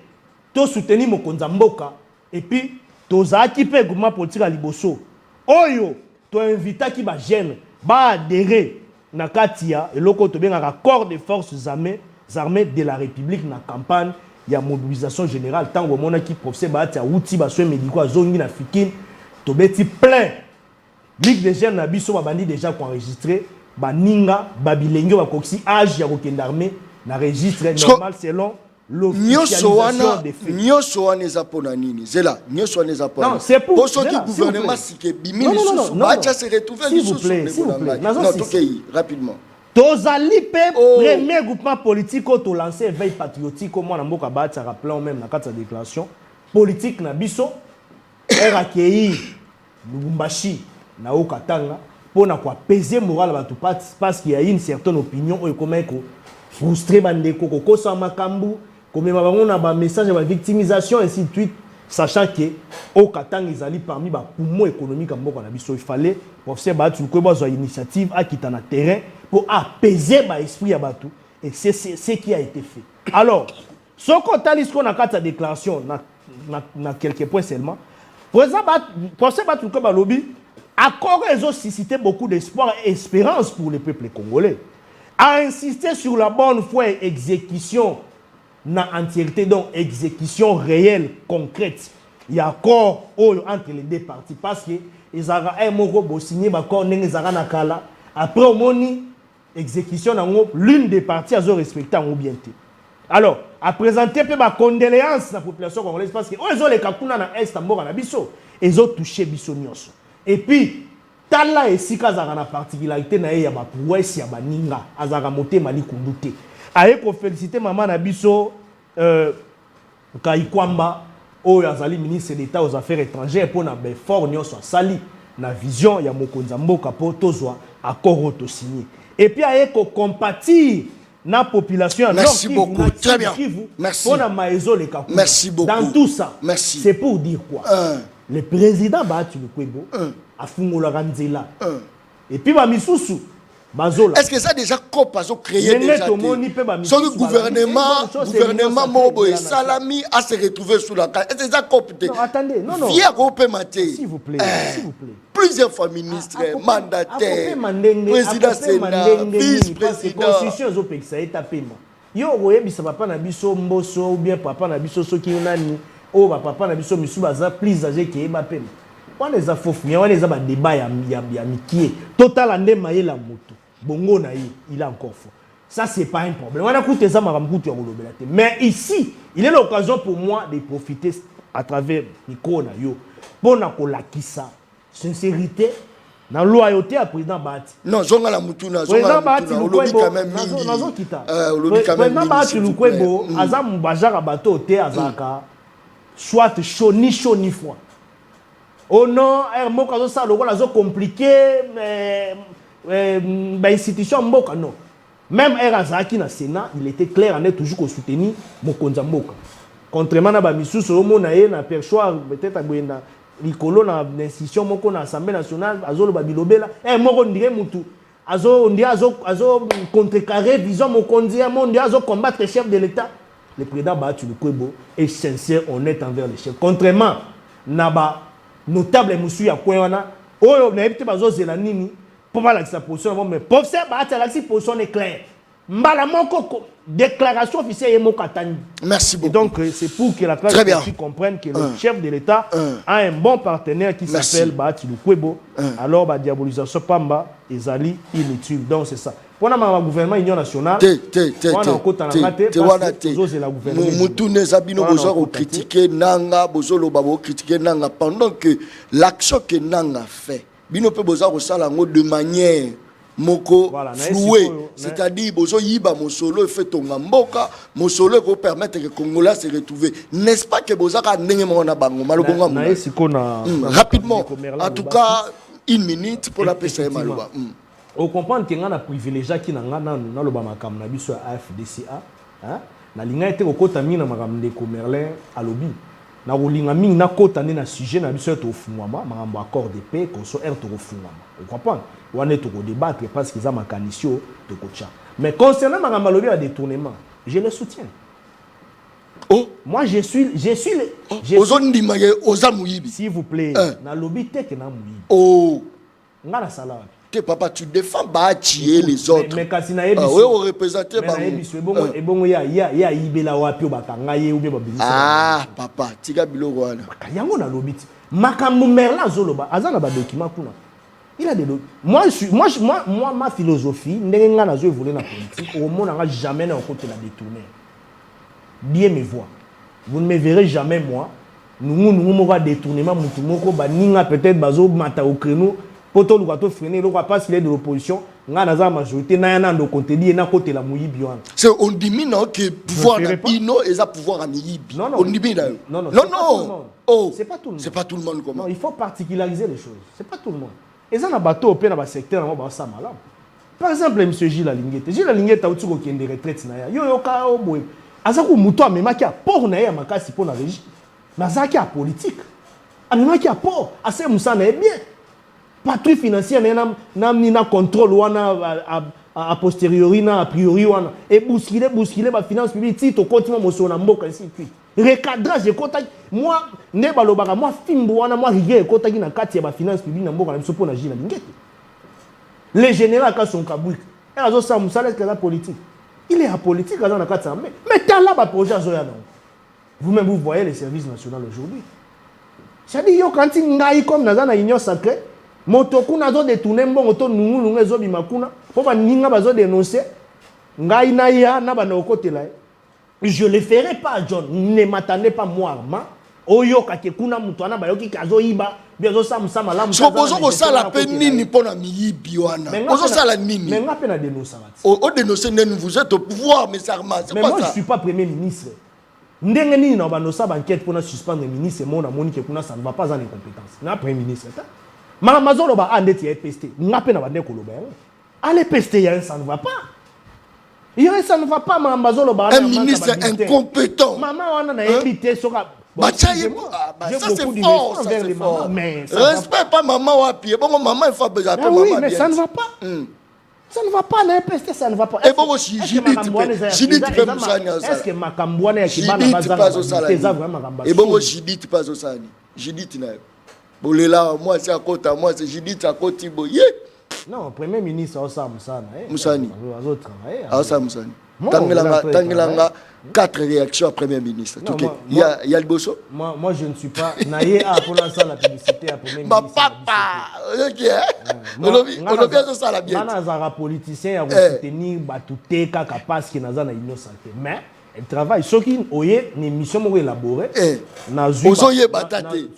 tout soutenir mon Konzamboka, et puis tous équipés gouvernement politique à Liboso. Oyo, tu invité qui va gêner, va adhérer na katia et loko to bien un accord des forces armées de la République na campagne. Il y a mobilisation générale tant que mon équipe professeur ba tia outil ba soin médicaux zongi na fikine to beti plein ligue des jeunes na biso ba bandi déjà ko enregistré ba ninga ba bilengo ba koksi âge ya kokenda armée na registre normal selon l'officialisation des faits. Nyoso wana eza pona nini zela nyoso wana eza pona non c'est pour ce qui gouvernement sike bimini sous ba tia se retrouver s'il vous plaît non tokei rapidement. Tozali pe premier groupement politique auto lancé veille patriotique au moins mboka ba tia rappelant même na carte de déclaration politique na biso RAKI Lubumbashi na Okatanga pour na quoi peser moral ba tout parce qu'il y a une certaine opinion ou comment ko frustré bandeko ko sa makambu comme on a un message de victimisation et ainsi de suite sachant que Okatanga ils allaient parmi ba poumon économique mboka na biso il fallait professeur ba tu ko ba initiative à quitter na terrain pour apaiser l'esprit à Batou. Et c'est ce qui a été fait. Alors, ce qu'on a dit, ce qu'on a fait sa déclaration, dans quelques points seulement, pour ça, accord ils ont suscité beaucoup d'espoir et d'espérance pour le peuple congolais. A insisté sur la bonne foi et exécution, dans l'entièreté, donc exécution réelle, concrète. Il y a accord entre les deux parties parce que ils ont signé un accord, après au moni exécution l'une des parties a respecté en bien. Alors, à présenter ma condoléance à la population congolaise parce que ils ont les kakuna na est ambora na biso, ils ont touché biso nyonso. Et puis tala esika za na particularité na ya ba pouesi ya baninga azaka motema likundute. Aye ko féliciter maman na biso Kaikwamba oyo azali ministre d'État aux affaires étrangères pour na fort nyonso sali na vision ya mokonza mboka po tozwa accord auto signé. Et puis, il y a compatir la population. Merci beaucoup. Très bien. Merci. Merci beaucoup. Dans tout ça, c'est pour dire quoi le président Bahati Lukwebo a fumé la Ranzela. Et puis, est-ce que ça déjà créé déjà le gouvernement Mobo Salami a se retrouvé sous la carte. Est-ce que ça copte? Non, attendez. Non. S'il vous plaît. Plusieurs fois ministres, mandataires, président Sénat, vice-président. La constitution est tapée. Yo oyebisa papa na biso mboso ou bien papa na biso soki nani o papa na biso misu baza plus âgé que ba pema. Wana eza fofu, wana eza ba débat ya mikie. Total ande maye la moto. Bongo na il a encore faux. Ça c'est pas un problème. On a écouté ça maramkutu ya kolobela te. Mais ici, il est l'occasion pour moi de profiter à travers micro na yo pour na kolakisa sincérité na loyauté à président Bahati. Non, zonga la mutuna, président Bahati olobi quand même mingi. Président Bahati Lukwebo azam bajara bato te azaka soit chaud ni froid. Oh non, moko azo ça lokola azo compliqué institution mboka non. Même Azaki na Sénat, il était clair en est toujours qu'on soutenir Mokonza Mboka. Contrairement à Bamisusu Omonaye na perchoir peut-être à Gwenda Nicolo na l'institution moko na Assemblée nationale azolo babilobela moko ndire mutu azo contrecarrer vision Mokonzi monde azo combattre le chef de l'État. Le président Bahati Lukwebo est sincère, honnête envers les chefs. Contrairement na ba notable musu ya kwewana oyo na ebite bazo zela nini pour voir la position mais pour ça Bahati la position est claire. Mbala moko déclaration officielle est mokatani. Merci beaucoup. Et donc c'est pour que la classe politique comprenne que le chef de l'État a un bon partenaire qui s'appelle Bahati Lukwebo. Alors la diabolisation pamba ezali inutile. Donc c'est ça. Pour le gouvernement Union nationale, pendant que l'action que Nanga fait, Bino peut de manière moko Voilà, floué, c'est-à-dire bozo yiba mosolo fait ton mboka, mosolo pour permettre que Congolais se retrouver. N'est-ce pas que bozaka ndenge mona bango malobonga rapidement. En tout cas, une minute pour la PCM maloba. On comprend que ngana privilégié qui na ngana na loba makam na biso AFDCA, hein? Na linga été ko kota mina makam de Merlin alobi. Na rolinga mingi na kota na sujet na biso to fungwama makambo accord de paix ko so er to fungwama. On comprend. On est au débattre parce qu'ils ont ma canisio de coach. Mais concernant ma malobi à détournement, je le soutiens. Oh, moi je suis s'il vous plaît, na lobby tek na muyi. Oh, ngana sala. Que papa tu défends bâtir les autres. Mais kasi na yebi. Oui, on représente ba. Et bon ya ibela wapi obakanga ye ou bien babisa. Ah, papa, tiga biloko wana. Yango na lobby. Makambo merla zoloba azana ba document kuna. Il a des moi ma philosophie ndenge ngana zo évoluer na politique au monde n'a jamais na côté la détourner. Bien me voir. Vous ne me verrez jamais moi. Nous moko détournement mutu moko ba ninga peut-être bazo mata au créneau. Poto lukato freiner le pas s'il est de l'opposition ngana za majorité na yana ndo conteli na côté la muyi biwan. C'est on dit non que pouvoir na bino et ça pouvoir en yibi. Non on dit non. Oh, c'est pas tout le monde. C'est pas tout le monde comment. Non, il faut particulariser les choses. C'est pas tout le monde. Et ça na bateau au pe na ba secteur na ba ça malade. Par exemple monsieur Gilles Alingete. Gilles Alingete a utuko kende retraite na ya. Yo ka oboy. Azaku muto amemaki a port na ya makasi pour na régie. Na zaki a politique. Amemaki a port, assez musa na bien. Patrouille financière na contrôle wana a posteriori na a priori wana et bousculer ba finance publique tito continue moso na mboka ainsi de suite. Recadrage de contact moi ne balobaka moi fimbo wana moi rigueur contact na kati ya ba finance publique na mboka na biso pona Gilles Alingete. Le général ka son kabouik et azo sa musala que la politique. Il est à politique dans la kati mais tant là ba projet azoya non. Vous-même vous voyez les services nationaux aujourd'hui. C'est-à-dire yo quand ngai comme na na union sacrée motoku nazo détourner mbongo to nungu ezo bimakuna po ba ninga bazo dénoncer ngai na ya na ba na okotela. Je le ferai pas John, ne m'attendez pas moi ma oyo kakekuna mutu ana bayoki kazo iba biazo samsa malamu so bozo ko sala pe nini pona miyibi wana bozo sala nini mais nga pe na dénoncer o dénoncer ne vous êtes au pouvoir mais ça c'est mais pas moi ça. Je suis pas premier ministre ndenge nini na banosa banquête pour na suspendre ministre mon amoni ke kuna ça ne va pas en incompétence na premier ministre ta mama mazolo ba andeti ya peste ngape na bande koloba allez peste ya ça ne va pas ça ne va pas mama mazolo ba un ministre incompétent maman wana na invité soka ça c'est fort, ça c'est fort. Mais respect pas maman wapi bon maman il faut besoin de maman mais ça ne va pas. Ça ne va pas, na peste ça ne va pas. Et bon Judith peut musanya ça. Est-ce que makambwana ya kibana baza vraiment et bon Judith pas au sani. Judith na bolela moi c'est à côté moi c'est Judith à côté boye. Non, premier ministre Osa Musana Musani. Azo travailler. Osa Musani. Tangilanga 4 réactions à premier ministre. Il y a le bosso. Moi je ne suis pas naïe à pour lancer la publicité à premier ministre. Ma papa. OK. On bien ça la bien. Nana zara politicien ya soutenir batuteka capable qui naza na union santé. Mais elle travaille ce qui oye ni mission mo élaborée na zu. Ozoye batate.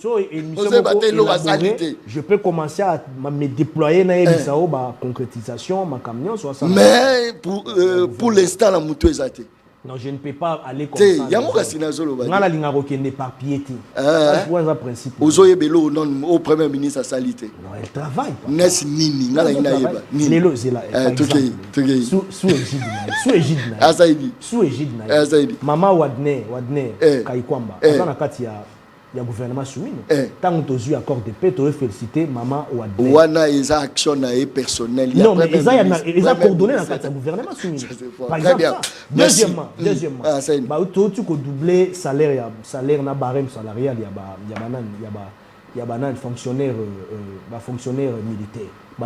Je peux commencer à me déployer na ebisao ba concrétisation ma camion soit ça. Mais pour l'instant la mutu ezate. Non, je ne peux pas aller comme ça. Il y a mon casino zolo ba. Ngala linga rokende par piété. C'est un principe. Ozoye belo non au premier ministre à salité. Non, elle travaille. Nes nini ngala ina yeba. Lelo zela. Sous égide na. Asaidi. Sous égide na. Asaidi. Mama Wadne Kaikwamba. Azana kati ya gouvernement soumino. Tant que tu as accord de paix, tu as félicité maman Wadne. Wana eza action na personnel. Non, mais ils a coordonné dans le gouvernement soumino. Par exemple, deuxièmement, bah tu peux doubler salaire na barème salarial il y a banan fonctionnaire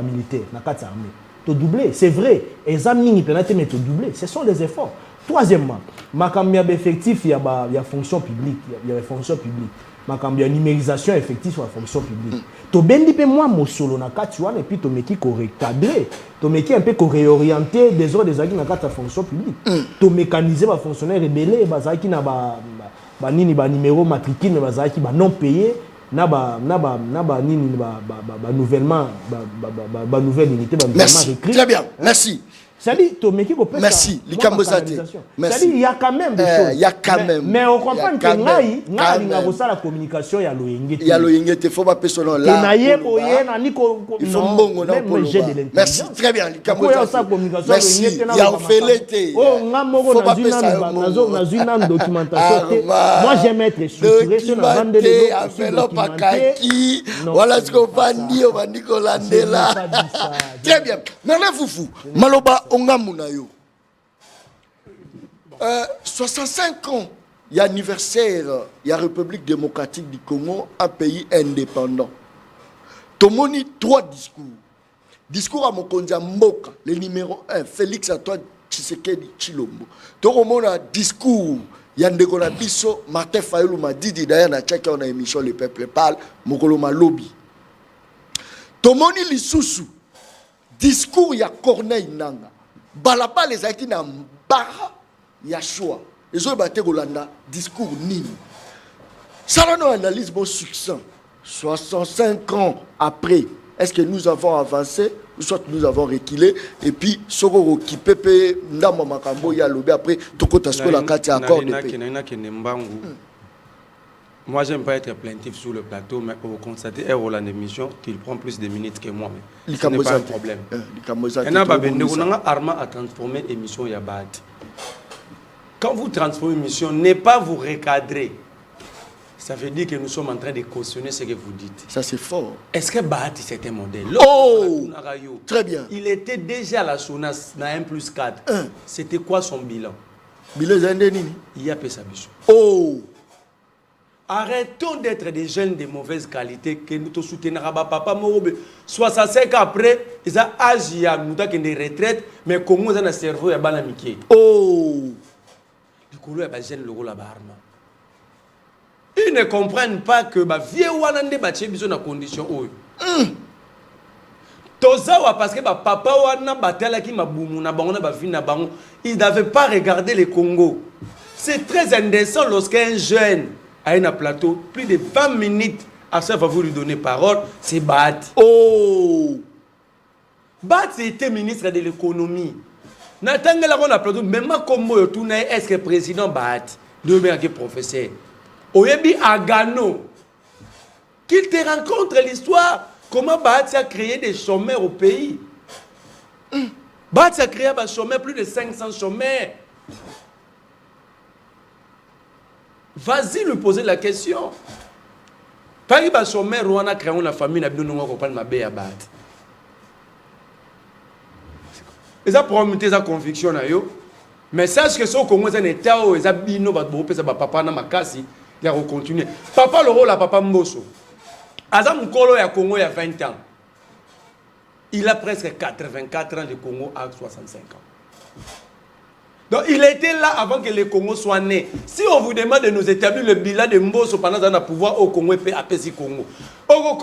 militaire na kati armée. Tu doubler, c'est vrai. Les amis penalty mais tu doubler, ce sont des efforts. Troisièmement, makambi effectif il y a fonction publique, il y a fonction publique. Makambi numérisation effective sur la fonction publique. To bendi pe moi mo solo na kati wana et puis to meki ko recadrer, to meki un peu ko réorienter des ordres des na kati la fonction publique. To mécaniser ba fonctionnaire rebelle bazaki na ba nini ba numéro matricule mais bazaki ba non payé nouvellement nouvelle unité merci très bien merci. C'est-à-dire, merci. C'est-à-dire, il y a quand même des choses. Il y a quand même. Mais on comprend que il y a la communication, il y a l'ONG. Il y a l'ONG, il faut pas personne là. Il faut merci, très bien. Merci. Il y a Ophélété. Moi, j'aime être structuré. Voilà ce qu'on va dire, on va Nicolas Ndela. Très bien. Maintenant, Foufou, Maloba Ongamunayo. 65 ans, il y a anniversaire, il y a République démocratique du Congo, un pays indépendant. Tomoni 3 discours. Discours à Mokonza Mboka, le numéro 1, Félix Antoine Tshisekedi Tshilombo. Toromona discours, Yandeko na biso, Martin Fayulu m'a dit d'ailleurs na tchèque on a émission Le Peuple Parle, Mokolo Malobi. Tomoni Lisusu, discours ya Corneille Nanga. Balaba les aïti na mbara ya choix. Les autres baté Rolanda, discours nini. Ça là nous analyse bon succès. 65 ans après, est-ce que nous avons avancé ou soit nous avons reculé et puis soko ki pepe ndama makambo ya lobe après tokota sko la carte accord de paix. Moi, j'aime pas être plaintif sur le plateau, mais pour constater Roland d'émission qu'il prend plus de minutes que moi. Ce n'est pas un problème. Arma a transformé l'émission Yabat. Quand vous transformez l'émission, ne pas vous recadrer. Ça veut dire que nous sommes en train de cautionner ce que vous dites. Ça, c'est fort. Est-ce que Bahati, c'était un modèle? Oh! Très bien. Il était déjà à la SONAS, dans 1+4. C'était quoi son bilan? Bilan Zandeni. Il y a peu sa biche. Oh! Arrêtons d'être des jeunes de mauvaise qualité que nous te soutenons. Papa Morobe, 65 ans après, ils ont agi à nous donner des retraites, mais comment ils ont un cerveau et un amitié. Oh! Du coup, ils ont le rôle là-bas. Ils ne comprennent pas que les vieux Wanande Baché besoin de conditions. Parce que papa Wana Batela qui m'a boumou na bango na bafi na bango, il n'avait pas regardé le Congo. C'est très indécent lorsqu'un jeune a un plateau, plus de 20 minutes, à ça va vous lui donner parole, c'est Bat. Oh! Bat était ministre de l'économie. Natangela on a plateau, même comme est-ce que le président Bat, de bien que professeur, Oyebi Agano, qu'il te rencontre l'histoire, comment Bat a créé des chômeurs au pays. Bat a créé des chômeurs, plus de 500 chômeurs. Vas-y lui poser la question. Par exemple, chômeur, on a créé une famille, on a besoin de comprendre ma bé à Bat. Et ça pour remonter sa conviction. Mais sache que ce Congo est un état où ils ont bino, papa na makasi, il a continué. Papa le rôle à papa Mboso. Azam Mkolo ya Congo il y a 20 ans. Il a presque 84 ans de Congo à 65 ans. Donc il était là avant que le Congo soit né. Si on vous demande de nous établir le bilan de Mboso pendant qu'on a pouvoir au Congo et à Pessi Congo. On est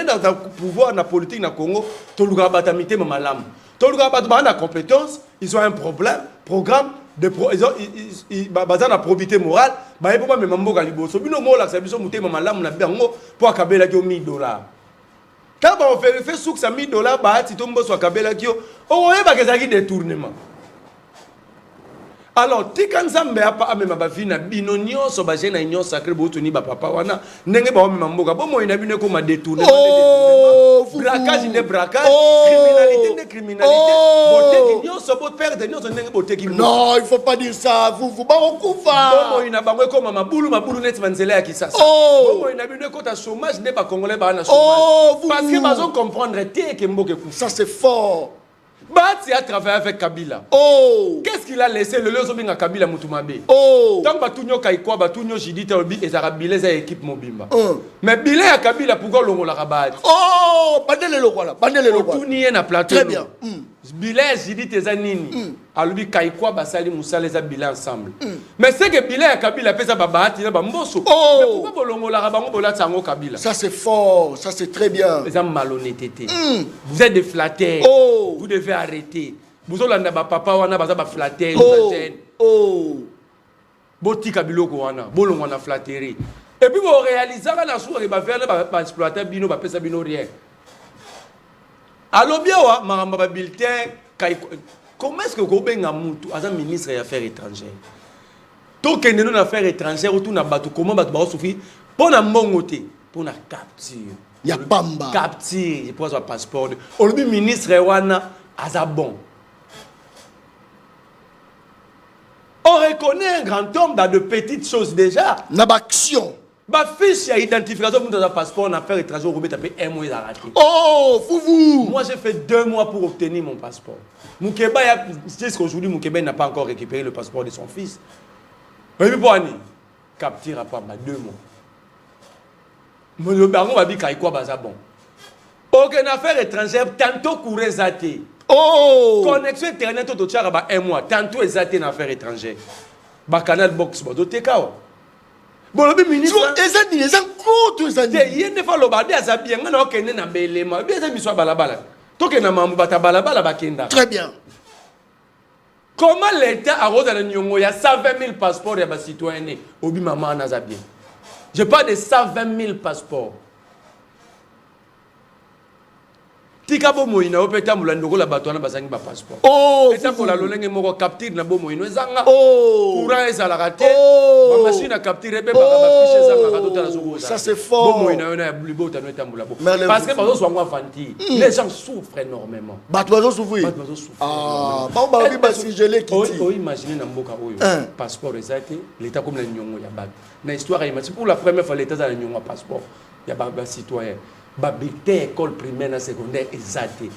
dans le pouvoir, dans la politique dans le Congo, tout le monde a malam. Tout le monde a des compétences, ils ont un problème, programme, ils ont une probité morale. Ils ont un problème pour $1 000. Quand on fait souk ça $1 000, si tu on a un détournement. Alors, si quand ça me a pas amené ma fille na binonio so baje na union sacrée botu ni ba papa wana ndenge ba me mamboka bo mo ina bine ko ma détourner braquage de braquage criminalité de criminalité bote union so bot perdre union so ndenge bote ki non il faut pas dire ça vous ba okufa bo mo ina bango ko mabulu net manzela ya kisasa bo mo ina bine ko ta chômage ne ba congolais ba na chômage parce que bazon comprendre té que mboke ku ça c'est fort. Bati a travaillé avec Kabila. Oh! Qu'est-ce qu'il a laissé le lozobinga Kabila Mutumabe? Oh! Tant Batunyo Kaikwa, Batunyo Jidita Obi et Zarabilé za équipe Mobimba. Mais Bilé à Kabila pour longo la rabat. Oh! Bandele le voilà, bandele le voilà. Tout nié na plateau. Très bien. Bilé Jidita Zanini. Alubi Kaikwa Basali Moussale za Bilé ensemble. Mais c'est que Bilé à Kabila pesa babati na bamboso. Oh! Mais pourquoi bolongo la rabango bola tsango Kabila? Ça c'est fort, ça c'est très bien. Les hommes malhonnêteté. Vous êtes des flatteurs. Oh! Vous devez arrêter. Vous avez papa wana baza ba flatter oh oh boti kabilo ko wana bolongo na flatterie et Et puis vous réalisez que la source va faire va exploiter bino va faire bino rien. Alors bien wa maramba bulletin comment est-ce que Gobenga Moutou as un ministre des affaires étrangères. Tout que nous affaires étrangères ou tout na bateau comment bateau ba souffrir pour na mbongoté pour na capture. Ya pamba. Capture pour son passeport. Au ministre wana azabon. On reconnaît un grand homme dans de petites choses déjà. N'abaction. Ma fiche d'identification pour un passeport en affaires étrangères, on peut 1 mois à rater. Oh, fouvou. Moi, j'ai fait 2 mois pour obtenir mon passeport. Moukeba, jusqu'aujourd'hui, Moukeba n'a pas encore récupéré le passeport de son fils. Mais pour Annie, capture à pas 2 mois. Le baron va dire qu'il y a quoi, bon. Aucune affaire étrangère, tantôt courir zaté. Oh! Connexion internet au tchara 1 mois, tantôt zaté une affaire étrangère. Ba canal box, ba doté kao. Bon, le ministre. Les gens il y a des fois le badi a bien, on a aucun na belema. Bien ça miswa balabala. Toke na mambu bata balabala bakenda. Très bien. Comment l'État a rose à Nyongo, il y a 120 000 passeports et citoyens. Obi maman n'a bien. Je parle de 120 000 passeports. Tikabo moina opeta mulando la batona basangi ba passeport. Oh! Et ça pour la lolenge moko capture na bo moino ezanga. Oh! Courant ezala raté. Oh! Ba machine à capturer be ba fiche ezanga katota la soko. Ça c'est fort. Bo moina na blibo ta no tambula bo. Parce que bazo swangwa fanti. Les gens souffrent énormément. Batouazo souffrir. Ah, bon bah oui parce que je l'ai quitté. Oh imaginer na mboka oyo. Passeport ezate, l'état comme la nyongo ya bag. Na histoire imagine pour la première fois l'état za nyongo passeport. Ya ba citoyen. Babité école primaire et secondaire exalté.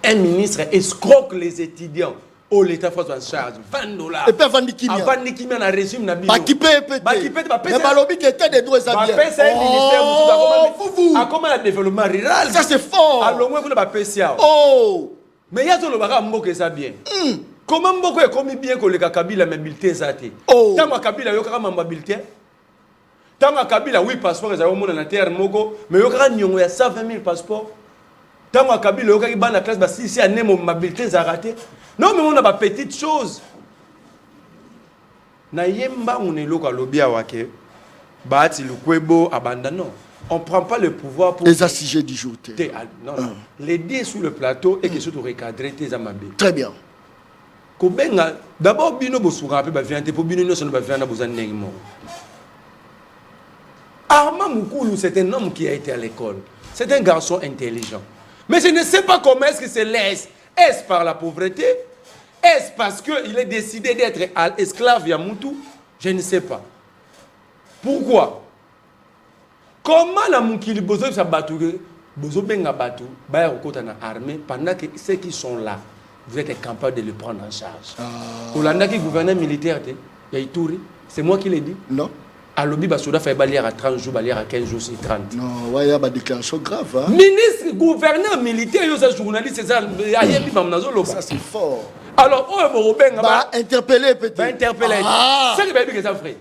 Un ministre escroque les étudiants. Oh, l'État fait en charge. $20. Et puis avant Nikimia. Avant Nikimia, on a régime na Bah qui paye peut-être. Bah qui paye pas payer. Mais Balobi qui était des droits ça bien. Bah payer c'est un ministère. Oh, à comment le développement rural. Ça c'est fort. Alors moi on a pas payer ça. Oh. Mais il y a tout le bagage mboka ça bien. Comment mboka est commis bien que le Kabila mais bulletin ça té. Oh. Tant Kabila yo kama mamba bulletin. Tant que Kabila, oui, passeport, ils ont mon terre, Mogo, mais il y a 120 000 passeports. Tant que Kabila, il y a la classe, si il y a une mobilité, ça a raté. Non, mais on a des petites choses. Na yemba on est local lobby à wake. Bati le kwebo abandonné. On prend pas le pouvoir pour. Les assiégés du jour. Non, non. Les dés sur le plateau et que surtout recadrer tes amabé. Très bien. Kobenga, d'abord bino bosura pe ba viande pour bino no so ba viande bozan nengimo. Armand Moukoulou, c'est un homme qui a été à l'école. C'est un garçon intelligent. Mais je ne sais pas comment est-ce qu'il se laisse. Est-ce par la pauvreté? Est-ce parce qu'il est décidé d'être esclave à Moutou? Je ne sais pas. Pourquoi? Comment la Moukili Bozo sa battu, Bozo Benga battu, Baya Okota na armée, pendant que ceux qui sont là, vous êtes incapables de le prendre en charge. Olanda qui gouverneur militaire, c'est moi qui l'ai dit? Non. À l'objet, il fait balayer à 30 jours, balayer à 15 jours, c'est 30. Non, il y a des déclarations graves. Hein? Ministre, gouverneur, militaire, journaliste, c'est ça. Ça, c'est fort. Alors, on va interpeller peut-être. Va interpeller.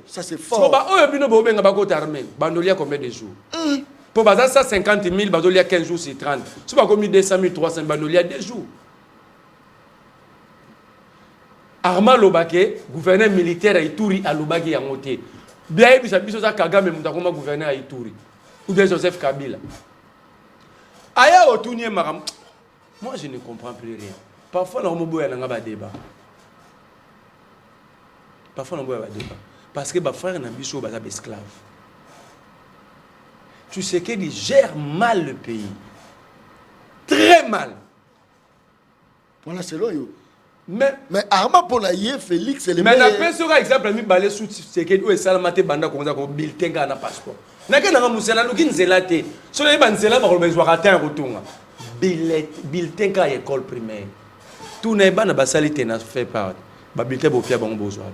Ça, c'est fort. Combien de jours? Pour 150 000, il y a 15 jours, c'est 30. Si vous avez 200 000, 300 000, il y a 2 jours. Armand Lobake, gouverneur militaire à Ituri, à Lobake, à Moté. Bien, il y a des Kagame, mais gouverneur à Ituri. Ou bien Joseph Kabila. Aya Otounié Maram. Moi, je ne comprends plus rien. Parfois, on a un débat. Parfois, on a un débat. Parce que mes frères sont des esclaves. Tu sais qu'ils gèrent mal le pays. Très mal. Voilà, c'est là. Mais Armand pour la Félix, c'est le mais la personne exemple mi balé sous c'est que où est salamate banda comme ça comme bulletin na passeport. Na que na musela lukin zelate. So les banzela ba ko besoin rater retour. Bulletin ka école primaire. Tout n'est pas na basalité na fait part. Ba bulletin bo fia bon besoin.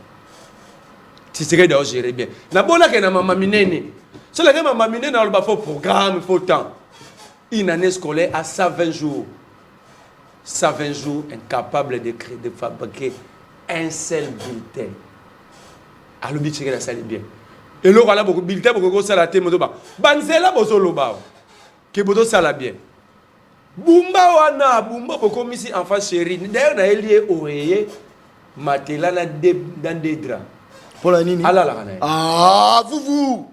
Tu sais que doit gérer bien. Na bona que na mama minene. So la mama minene na ba faux programme, faut temps. Une année scolaire à 120 jours. 120 jours incapable de fabriquer un seul bulletin. Alors, il y a ça bien. Et là, il y a beaucoup de bulletins pour que ça la tête. Banzela bozoloba. Que bodo ça la bien. Bumba wana, bumba pour comme ici enfant chéri. D'ailleurs, on a lié oreiller, matela dans des draps. Pour la nini. Ah, ah, vous.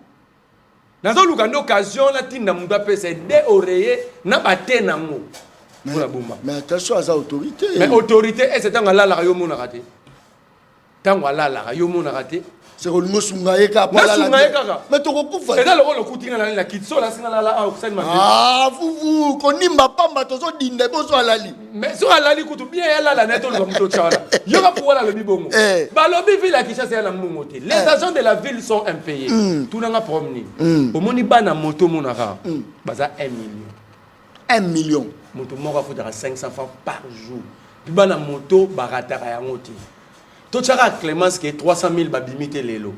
Nazo lukande occasion la tinda muda pesa de oreiller na baté nango. Mais attention à sa autorité. Mais autorité est c'est nga la la yo mona raté. Tango la la yo mona raté. C'est le mot sungaye ka pas la. Mais tu recouvres. C'est là le kutinga na la kitso la singa la a oxane ma. Ah vous konimba pamba tozo dinde bozo alali. Mais so alali kutu bien la neto le muto chala. Yo va pouvoir la lobi bongo. Ba lobi ville la Kinshasa ya na mungote. Les agents de la ville sont impayés. Tout na promener. Au moni bana moto monaka. Baza 1 million. 1 million. Moto moko foutra 500 francs par jour. Puis bana moto barataka ya ngoti. Tout ça à Clémence qui est 300 000 babimité lelo.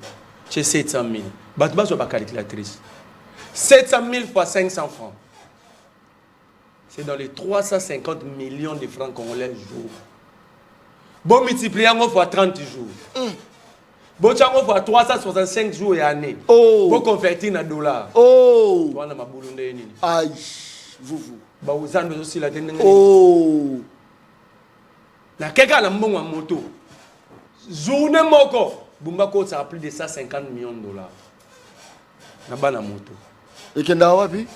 Chez 700 000. Batba sur la calculatrice. 700 000 fois 500 francs. C'est dans les 350 millions de francs congolais jour. Bon multiplier en fois 30 jours. Bon chango fois 365 jours et année. Oh. Pour convertir en dollars. Oh. Toi na mabulunde nini. Aïe. Vous. Ba uzando aussi la tendenge. Oh. Na keka la mbongo moto. Journée moko, Bumbako ça a plus de 150 millions de dollars. Nabana moto. Et kenda wapi?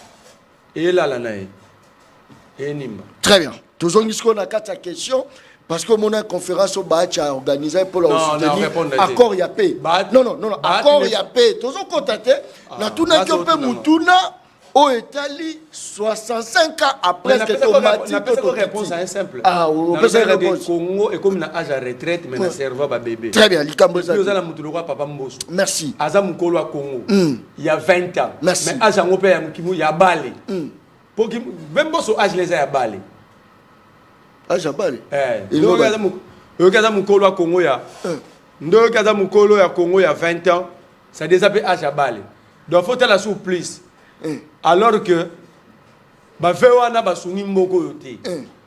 Et là la nae. Et nimba. Très bien. Toujours nous qu'on a 4 questions parce que mon conférence au Baach a organisé pour la soutenir accord ya paix. Non, accord ya paix. Toujours contacté. Na tuna ki pe mutuna au Italie 65 ans après que automatique. On a une réponse simple. Ah, on peut faire réponse. Congo est comme un âge à retraite mais na cerveau ba bébé. Très bien, likambo ça. Nous allons mutuluka papa Mboso. Merci. Aza mukolo wa Congo. Il y a 20 ans. Merci. Mais âge ngope ya mukimu ya bale. Pour qui même Mboso âge les a bale. Âge à bale. Donc aza mukolo wa Congo ya. Donc aza mukolo ya Congo ya 20 ans. Ça déjà peut âge à bale. Donc faut la souplesse. Alors que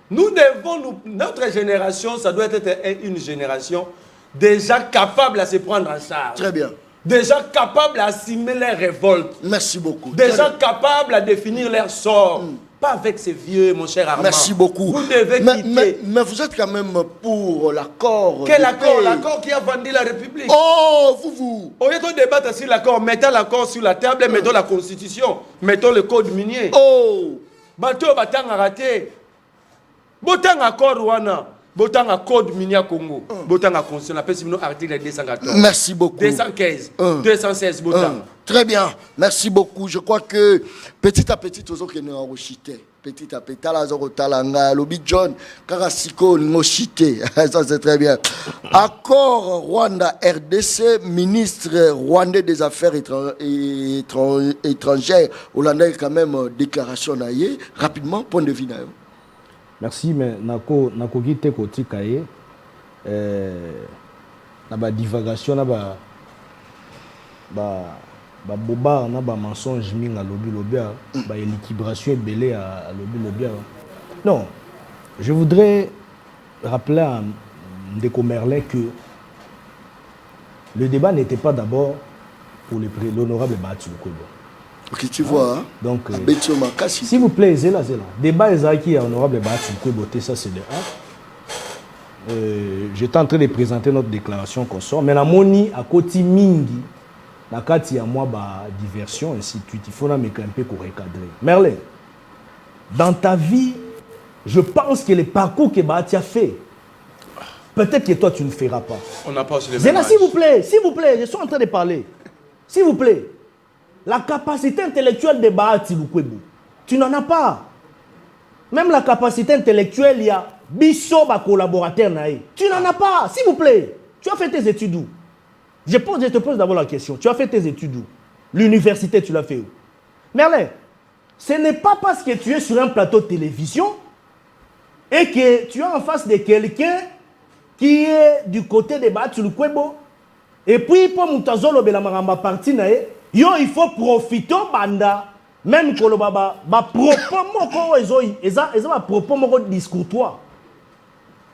nous devons, notre génération, ça doit être une génération déjà capable à se prendre en charge. Très bien. Déjà capable à assimiler les révoltes. Merci beaucoup. Déjà capable à définir leur sort. Pas avec ces vieux, mon cher Armand. Merci beaucoup. Vous devez quitter. Mais vous êtes quand même pour l'accord. Quel accord? L'accord qui a vendu la République. Oh, vous. Au lieu de débattre sur l'accord, mettons l'accord sur la table, mettons la constitution, mettons le code minier. Oh. Bateau batang a raté. Botang accord Rwanda. Botang a code minier Congo. Botang a constitution. On appelle ça article 214. Merci beaucoup. 215. 216 botang. Très bien, merci beaucoup. Je crois que petit à petit, tous qui nous ont chité. Petit à petit, talanga, lobby John, Karasiko, nous chité. Ça c'est très bien. Accord Rwanda RDC, ministre rwandais des Affaires étrangères, hollandais quand même déclaration naïe. Rapidement, point de vue naïe. Merci, mais nako gite koti kaye. Na ba divagation na ba boba na ba mensonge minga lobby ba équilibration belé à lobby. Non, je voudrais rappeler à Ndeko Merlin que le débat n'était pas d'abord pour l'honorable Bahati Lukwebo. Ok, tu vois. Hein? Donc, s'il vous plaît, c'est là. Débat qui est honorable Bahati Lukwebo, ça c'est le 1. J'étais en train de présenter notre déclaration qu'on sort, mais la moni à côté mingi. Na kati ya moi ba diversion ainsi de suite, il faut un peu pour recadrer. Merlin, dans ta vie, je pense que le parcours que Bahati a fait, peut-être que toi tu ne feras pas. On n'a pas aussi les mêmes. Zéna, s'il vous plaît, je suis en train de parler. S'il vous plaît, la capacité intellectuelle de Bahati Lukwebo, tu n'en as pas. Même la capacité intellectuelle, il y a biso ba collaborateur naé. Tu n'en as pas, s'il vous plaît. Tu as fait tes études où? Je te pose d'abord la question. Tu as fait tes études où? L'université, tu l'as fait où? Merlin, ce n'est pas parce que tu es sur un plateau de télévision et que tu es en face de quelqu'un qui est du côté de Bahati Lukwebo et puis pour Moutazolo Belamaramba parti nae, il faut profiter banda même que le baba propos moko propos moko discourtois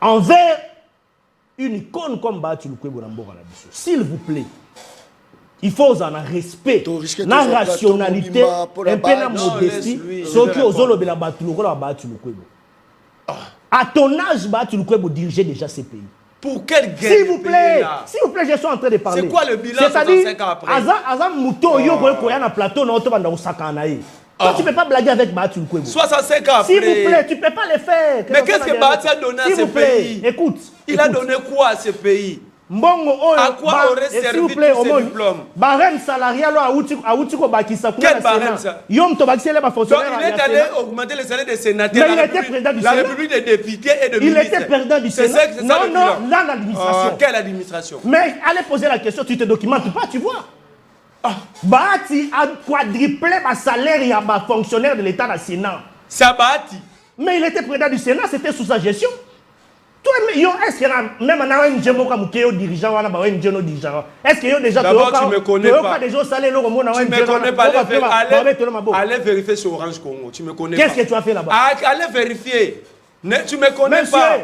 envers une icône comme Bahati Lukwebo na mboka na biso. S'il vous plaît, il faut en respect, na rationalité, un peu na modestie, ceux qui osent le Bahati Lukwebo. À ton âge, Bahati Lukwebo dirigeait déjà ces pays. Pour quelle guerre? S'il vous plaît, je suis en train de parler. C'est quoi le bilan 65 ans après? Azam Mouto, yo koya na plateau na oto banda osaka na ye. Toi, tu ne peux pas blaguer avec Bahati Lukwebo. 65 ans après. S'il vous plaît, tu ne peux pas le faire. Mais qu'est-ce que Bahati a donné à ce pays? Écoute. Il a donné quoi à ce pays? Mbongo, à quoi aurait servi tous ces diplômes? Barème salarial à Outiko Bakisa. Quel barème ça? Yom Tobaxi, il est allé augmenter les salaires des sénateurs. Mais il était président du Sénat. La Sénat. République des députés et de ministres. Il était président du Sénat. C'est ça le bilan. Non, là, l'administration. Quelle administration? Mais allez poser la question, tu te documentes pas, tu vois. Bahati a quadruplé le salaire et un fonctionnaire de l'État du Sénat. C'est Bahati. Mais il était président du Sénat, c'était sous sa gestion. Est-ce que même un dirigeant, est-ce que déjà d'abord tu me connais pas. Tu me connais pas. Allez vérifier sur Orange Congo. Tu me connais pas. Qu'est-ce que tu as fait là-bas? Allez vérifier. Tu me connais pas.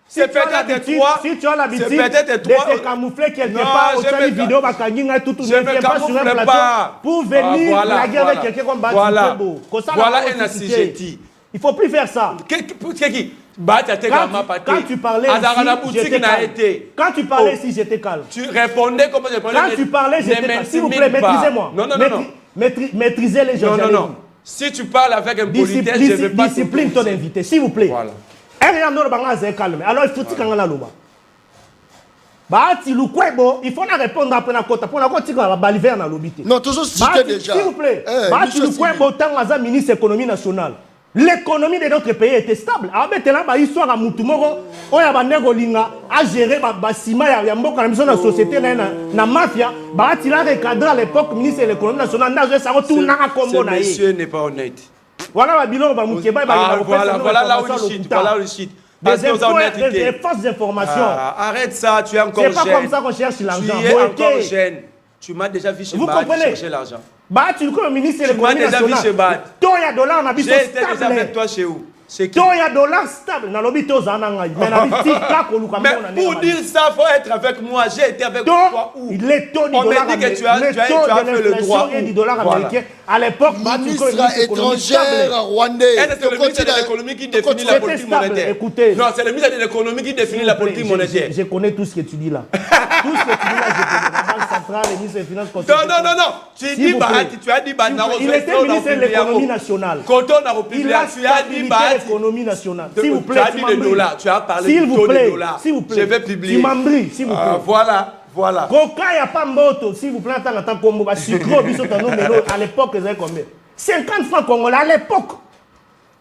C'est peut-être toi. Si tu as l'habitude de te camoufler quelque part, au sein vidéo, je me camoufle pas. Pour venir blaguer avec quelqu'un comme Bahati Lukwebo. Voilà un assujetti. Il ne faut plus faire ça. Quand tu parlais ici, j'étais calme. Tu répondais comme je répondais. Quand tu parlais, j'étais calme. S'il vous plaît, maîtrisez-moi. Non. Maîtrisez les gens. Non. Si tu parles avec un politesse, je ne vais pas discipline ton invité, s'il vous plaît. Voilà. Alors, il faut que tu aies Bahati Lukwebo, il faut répondre après la côte. Pour la côte, tu vas baliver dans l'obité. Non, toujours cité déjà. S'il vous plaît. Bahati Lukwebo, tant que ministre de l'économie nationale. L'économie de notre pays était stable. Alors maintenant, l'histoire à Moutoumoro, on a géré la société, la mafia. Il a recadré à l'époque ministre de l'économie nationale. Ce monsieur n'est pas honnête. Voilà la bilan. Voilà là où il chute. Des fausses informations. Arrête ça, tu es encore jeune. C'est pas comme ça qu'on cherche l'argent. Tu es encore jeune. Tu m'as déjà vu chez Bahati chercher l'argent. Bahati Lukwebo, ministre de l'économie nationale. J'ai déjà vu chez Bahati. J'ai été déjà avec toi chez où? C'est qui? $100 stable. Mais pour dire ça, il faut être avec moi. J'ai été avec toi où? On me dit que tu as fait le droit. Et du dollar américain. À l'époque, ministre étrangère rwandais. C'est le ministre de l'économie qui définit la politique monétaire. Écoutez. Non, c'est le ministre de l'économie qui définit la politique monétaire. Je connais tout ce que tu dis là. Tout ce que tu dis là, je connais. La Banque centrale, le ministre des Finances. Non. Tu as dit Bahati. Il était ministre de l'économie nationale. Il a stabilisé l'économie nationale. S'il vous plaît, tu as dit des dollars. Tu as parlé du taux de dollars. S'il vous plaît. Je vais publier. Tu m'embris, s'il vous plaît. Voilà. Coca, il n'y a pas de s'il vous plaît, attends, combo, à l'époque, ils avaient combien? 50 francs congolais à l'époque.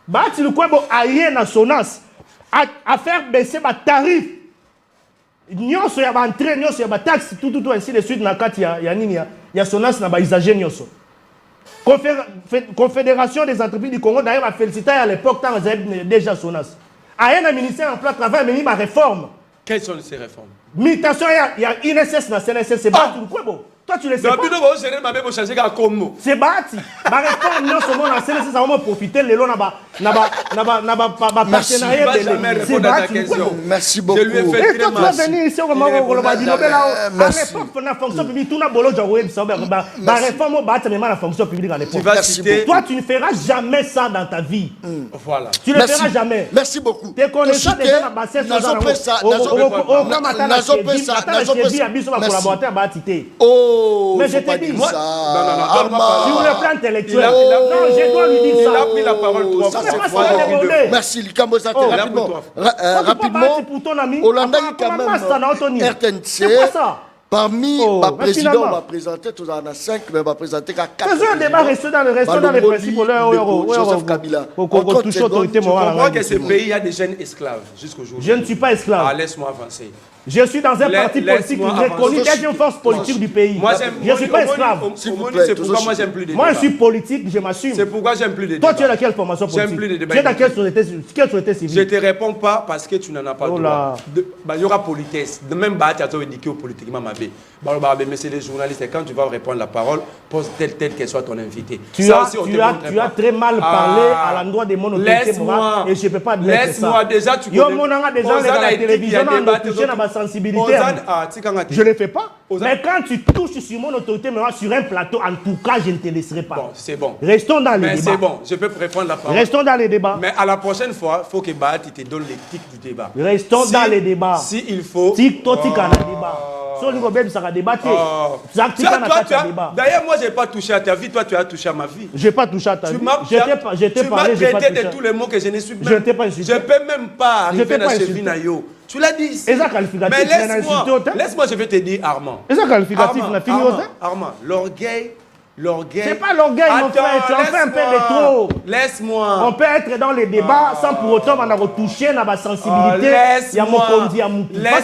Bahati Lukwebo a eu na Sonas à faire baisser ma tarif. Nyonso ya ba entrée, nyonso ya ba taxe, tout ainsi de suite na kati ya Sonas na ba usager nyonso. Confédération des entreprises du Congo d'ailleurs a félicité à l'époque quand ils avaient déjà Sonas. A un ministère en place travail mais ma réforme. Quelles sont ces réformes? Mutation, il y a INSS, na CNSS, c'est Bahati Lukwebo. Toi, tu le sais pas. C'est Bahati. Ma réforme, non seulement la CNSS, ça va profiter, les lots n'a pas partenariat. C'est Bahati Lukwebo. Merci beaucoup. Je lui ai fait et toi, tu vas venir ici, on va à l'époque, la fonction publique, tout n'a pas de la réforme, la fonction publique à l'époque. Toi, tu ne feras jamais ça dans ta vie. Voilà. Tu ne le feras jamais. Merci beaucoup. Tu connais ça déjà dans ma CNSS. Mais je te dis, non, sur le plan intellectuel, je dois lui dire ça. Il a pris la parole trois fois. Merci, Likambozate. Rapidement, Hollanda quand même RTNC. Parmi les présidents, on va présenter, tous en a 5, mais on va présenter qu'à 4. Faisons un débat, restons dans les principes. Joseph Kabila. Tu comprends que ce pays, il y a des jeunes esclaves jusqu'aujourd'hui. Je ne suis pas esclave. Laisse-moi avancer. Je suis dans un parti politique reconnu comme une force politique du pays. Je ne suis pas esclave. C'est pourquoi moi j'aime plus de débats. Moi je suis politique, je m'assume. C'est pourquoi j'aime plus de débats. Toi tu es dans quelle formation politique? J'aime plus de débats. Tu es dans quelle société civile? Je ne te réponds pas parce que tu n'en as pas le droit. Il y aura politesse. Même Bahati a indiqué politiquement ma vie. Mais c'est les journalistes. Et quand tu vas répondre la parole, pose telle qu'elle soit ton invité. Tu as très mal parlé à l'endroit de mon autorité morale et je ne peux pas admettre ça. Laisse-moi déjà, tu connais. Yo, mon déjà, la télévision, on a touché dans sensibilité, je ne le fais pas. Mais quand tu touches sur mon autorité, sur un plateau, en tout cas, je ne te laisserai pas. Bon, c'est bon. Restons dans les débats. Mais c'est bon, je peux reprendre la parole. Restons dans les débats. Mais à la prochaine fois, il faut que Bahati te donne les tics du débat. Restons dans les débats. Si il faut... Tic-toc, tic, débat. D'ailleurs, moi, je n'ai pas touché à ta vie. Toi, tu as touché à ma vie. Je n'ai pas touché à ta vie. Je t'ai parlé, traité de tous les mots que je ne suis même. Je ne t'ai pas insulté. Je ne peux même pas arriver dans ce Vinayo. Tu l'as dit ici. Mais laisse-moi, je vais te dire, Armand. Armand, l'orgueil. C'est pas l'orgueil, mon frère. Tu en fais un peu de trop. Laisse-moi. On peut être dans les débats sans pour autant retoucher ma sensibilité. Parce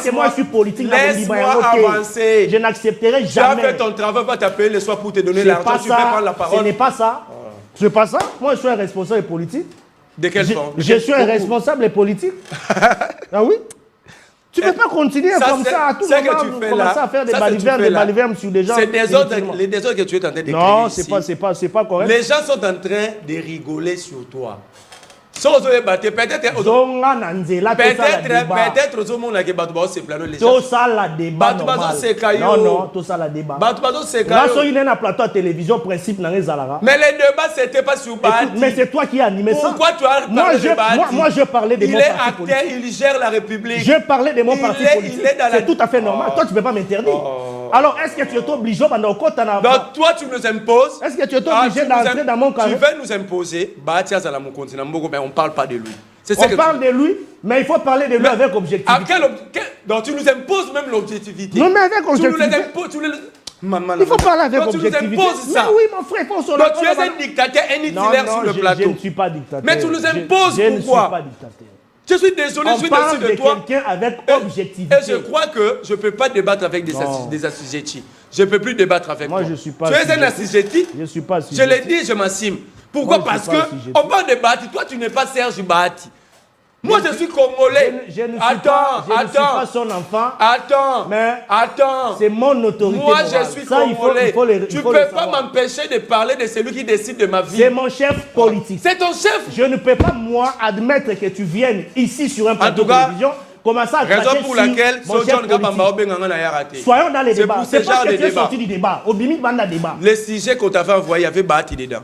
que moi, je suis politique. Laisse-moi avancer. Je n'accepterai jamais. Tu as fait ton travail, pas t'appeler le soir pour te donner l'argent. Tu peux prendre la parole. Ce n'est pas ça. Ce n'est pas ça. Moi, je suis un responsable politique. De quelle forme? Je suis un responsable politique. Ah oui? Tu ne peux pas continuer comme ça à tout moment. Commencer à faire des balivernes sur des gens. C'est les désordres que tu es en train de créer. Non, c'est pas correct. Les gens sont en train de rigoler sur toi. Peut-être aux hommes qui battent ces plans les gens. Tout ça la débat normal. Non, tout ça la débat. Il y a un plateau à télévision principe dans les Alara. Mais les débats c'était pas sur Bahati. Mais c'est toi qui as animé ça. Pourquoi tu as parlé de Bahati? Moi je parlais de mon parti politique. Il est acteur, il gère la République. Je parlais de mon parti politique. C'est tout à fait normal. Toi tu peux pas m'interdire. Alors est-ce que tu es obligé donc toi tu nous imposes. Est-ce que tu es obligé d'entrer dans mon carré? Tu veux nous imposer Bahati Azala mon continent, mais on parle pas de lui. On parle de lui, mais il faut parler de lui avec objectivité. Donc tu nous imposes même l'objectivité. Non, mais avec objectivité. Il faut parler avec objectivité. Tu nous imposes ça. Mais oui, mon frère, il faut se donc tu es un dictateur, un itinéraire sur le plateau. Je ne suis pas dictateur. Mais tu nous imposes pourquoi? Je ne suis pas dictateur. Je suis désolé, je suis déçu de toi. Quelqu'un avec objectivité. Et je crois que je ne peux pas débattre avec des assujettis. Je ne peux plus débattre avec toi. Moi, je suis pas. Tu es un assujetti. Je ne suis pas assujetti. Je l'ai dit, je m'assume. Pourquoi? Parce qu'on parle de Bahati. Toi, tu n'es pas Serge Bahati. Moi, je suis congolais. Je ne suis pas son enfant. Attends. C'est mon autorité. Moi, je suis congolais. Tu ne peux pas m'empêcher de parler de celui qui décide de ma vie. C'est mon chef politique. C'est ton chef. Je ne peux pas, moi, admettre que tu viennes ici sur un plateau de télévision. Raison pour laquelle soyons dans les débats. C'est parce que tu es sorti du débat. Les sujets qu'on t'avait envoyés, il y avait Bahati dedans.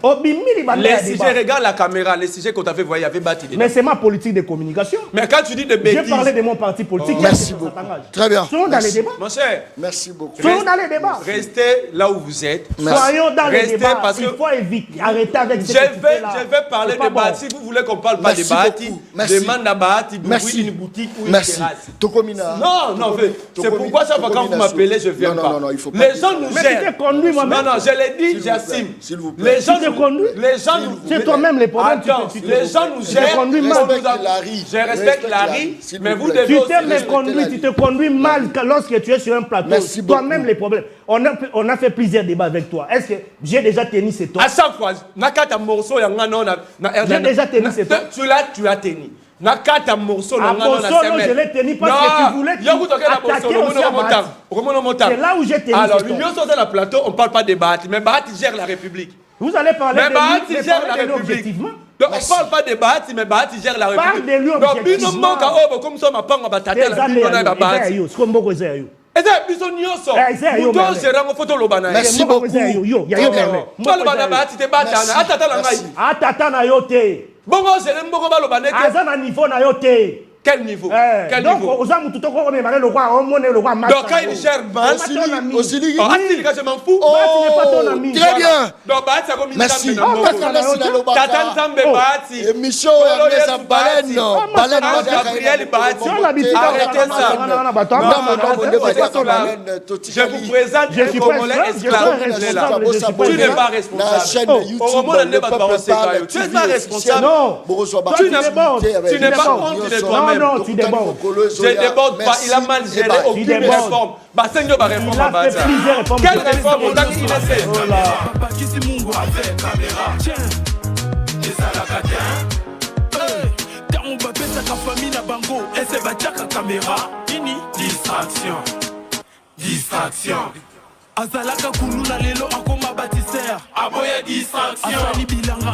Les sujets, regarde la caméra, les sujets qu'on t'avait envoyés, il y avait Bahati dedans. Mais c'est ma politique de communication. Mais quand tu dis de bêtises... J'ai parlé de mon parti politique. Merci beaucoup. Très bien. Soyons dans les débats. Mon cher. Merci beaucoup. Soyons dans les débats. Restez là où vous êtes. Soyons dans les débats. Il faut éviter, arrêter avec cette là. Je vais parler de Bahati. Si vous voulez qu'on parle pas de Bahati, demande à Bahati d'ouvrir une boutique ou une terrasse. Non, c'est pourquoi chaque fois quand vous m'appelez, je viens pas. Non, il faut pas. Les gens nous gèrent. Mais tu t'es conduit moi-même. Non, je l'ai dit, j'assume. S'il vous plaît. Les gens tu t'es conduit. C'est toi-même les problèmes. Les gens nous gèrent. Je respecte Larry, mais vous devez aussi... Tu te conduis mal lorsque tu es sur un plateau. Toi-même les problèmes. On a fait plusieurs débats avec toi. Est-ce que j'ai déjà tenu ces temps? À chaque fois, j'ai déjà tenu ces temps. Tu as tenu. Nakata morceau je l'ai tenu parce que tu voulais attaquer aussi à Bahati. C'est là où j'ai tenu. Alors, l'Union sur le plateau, on ne parle pas de Bahati, mais Bahati gère la République. Vous allez parler de lui, Bahati gère la République. Objectivement. Donc, on ne parle pas de Bahati, mais Bahati gère la République. Parle de lui objectivement. Comme ça, on va t'attaquer la Merci beaucoup. Bongo, c'est le Bongo Balobané. Azana niveau na yote. Quel niveau? Quel donc, niveau? aux amis, tout le monde le roi, on le roi. Donc, quand il gère Bahati, Osili, je m'en fous. Bahati n'est pas ton ami. Très bien. Donc, Bahati, c'est comme une merci. Tatan Zambe Bahati. Émission, baleine. Gabriel Bahati. Arrêtez ça. Je vous présente un Congolais esclave. Tu n'es pas responsable. Tu n'es pas responsable. Tu n'es pas honte de toi-même. Non, tu débordes. Je déborde pas, il a mal géré aucune réforme. Il a fait plusieurs réformes. Quelle réforme? On a dit qu'il a fait. Distraction. Azalaka kuluna lelo akoma bâtisseur. Aboya distraction. Asani bilanga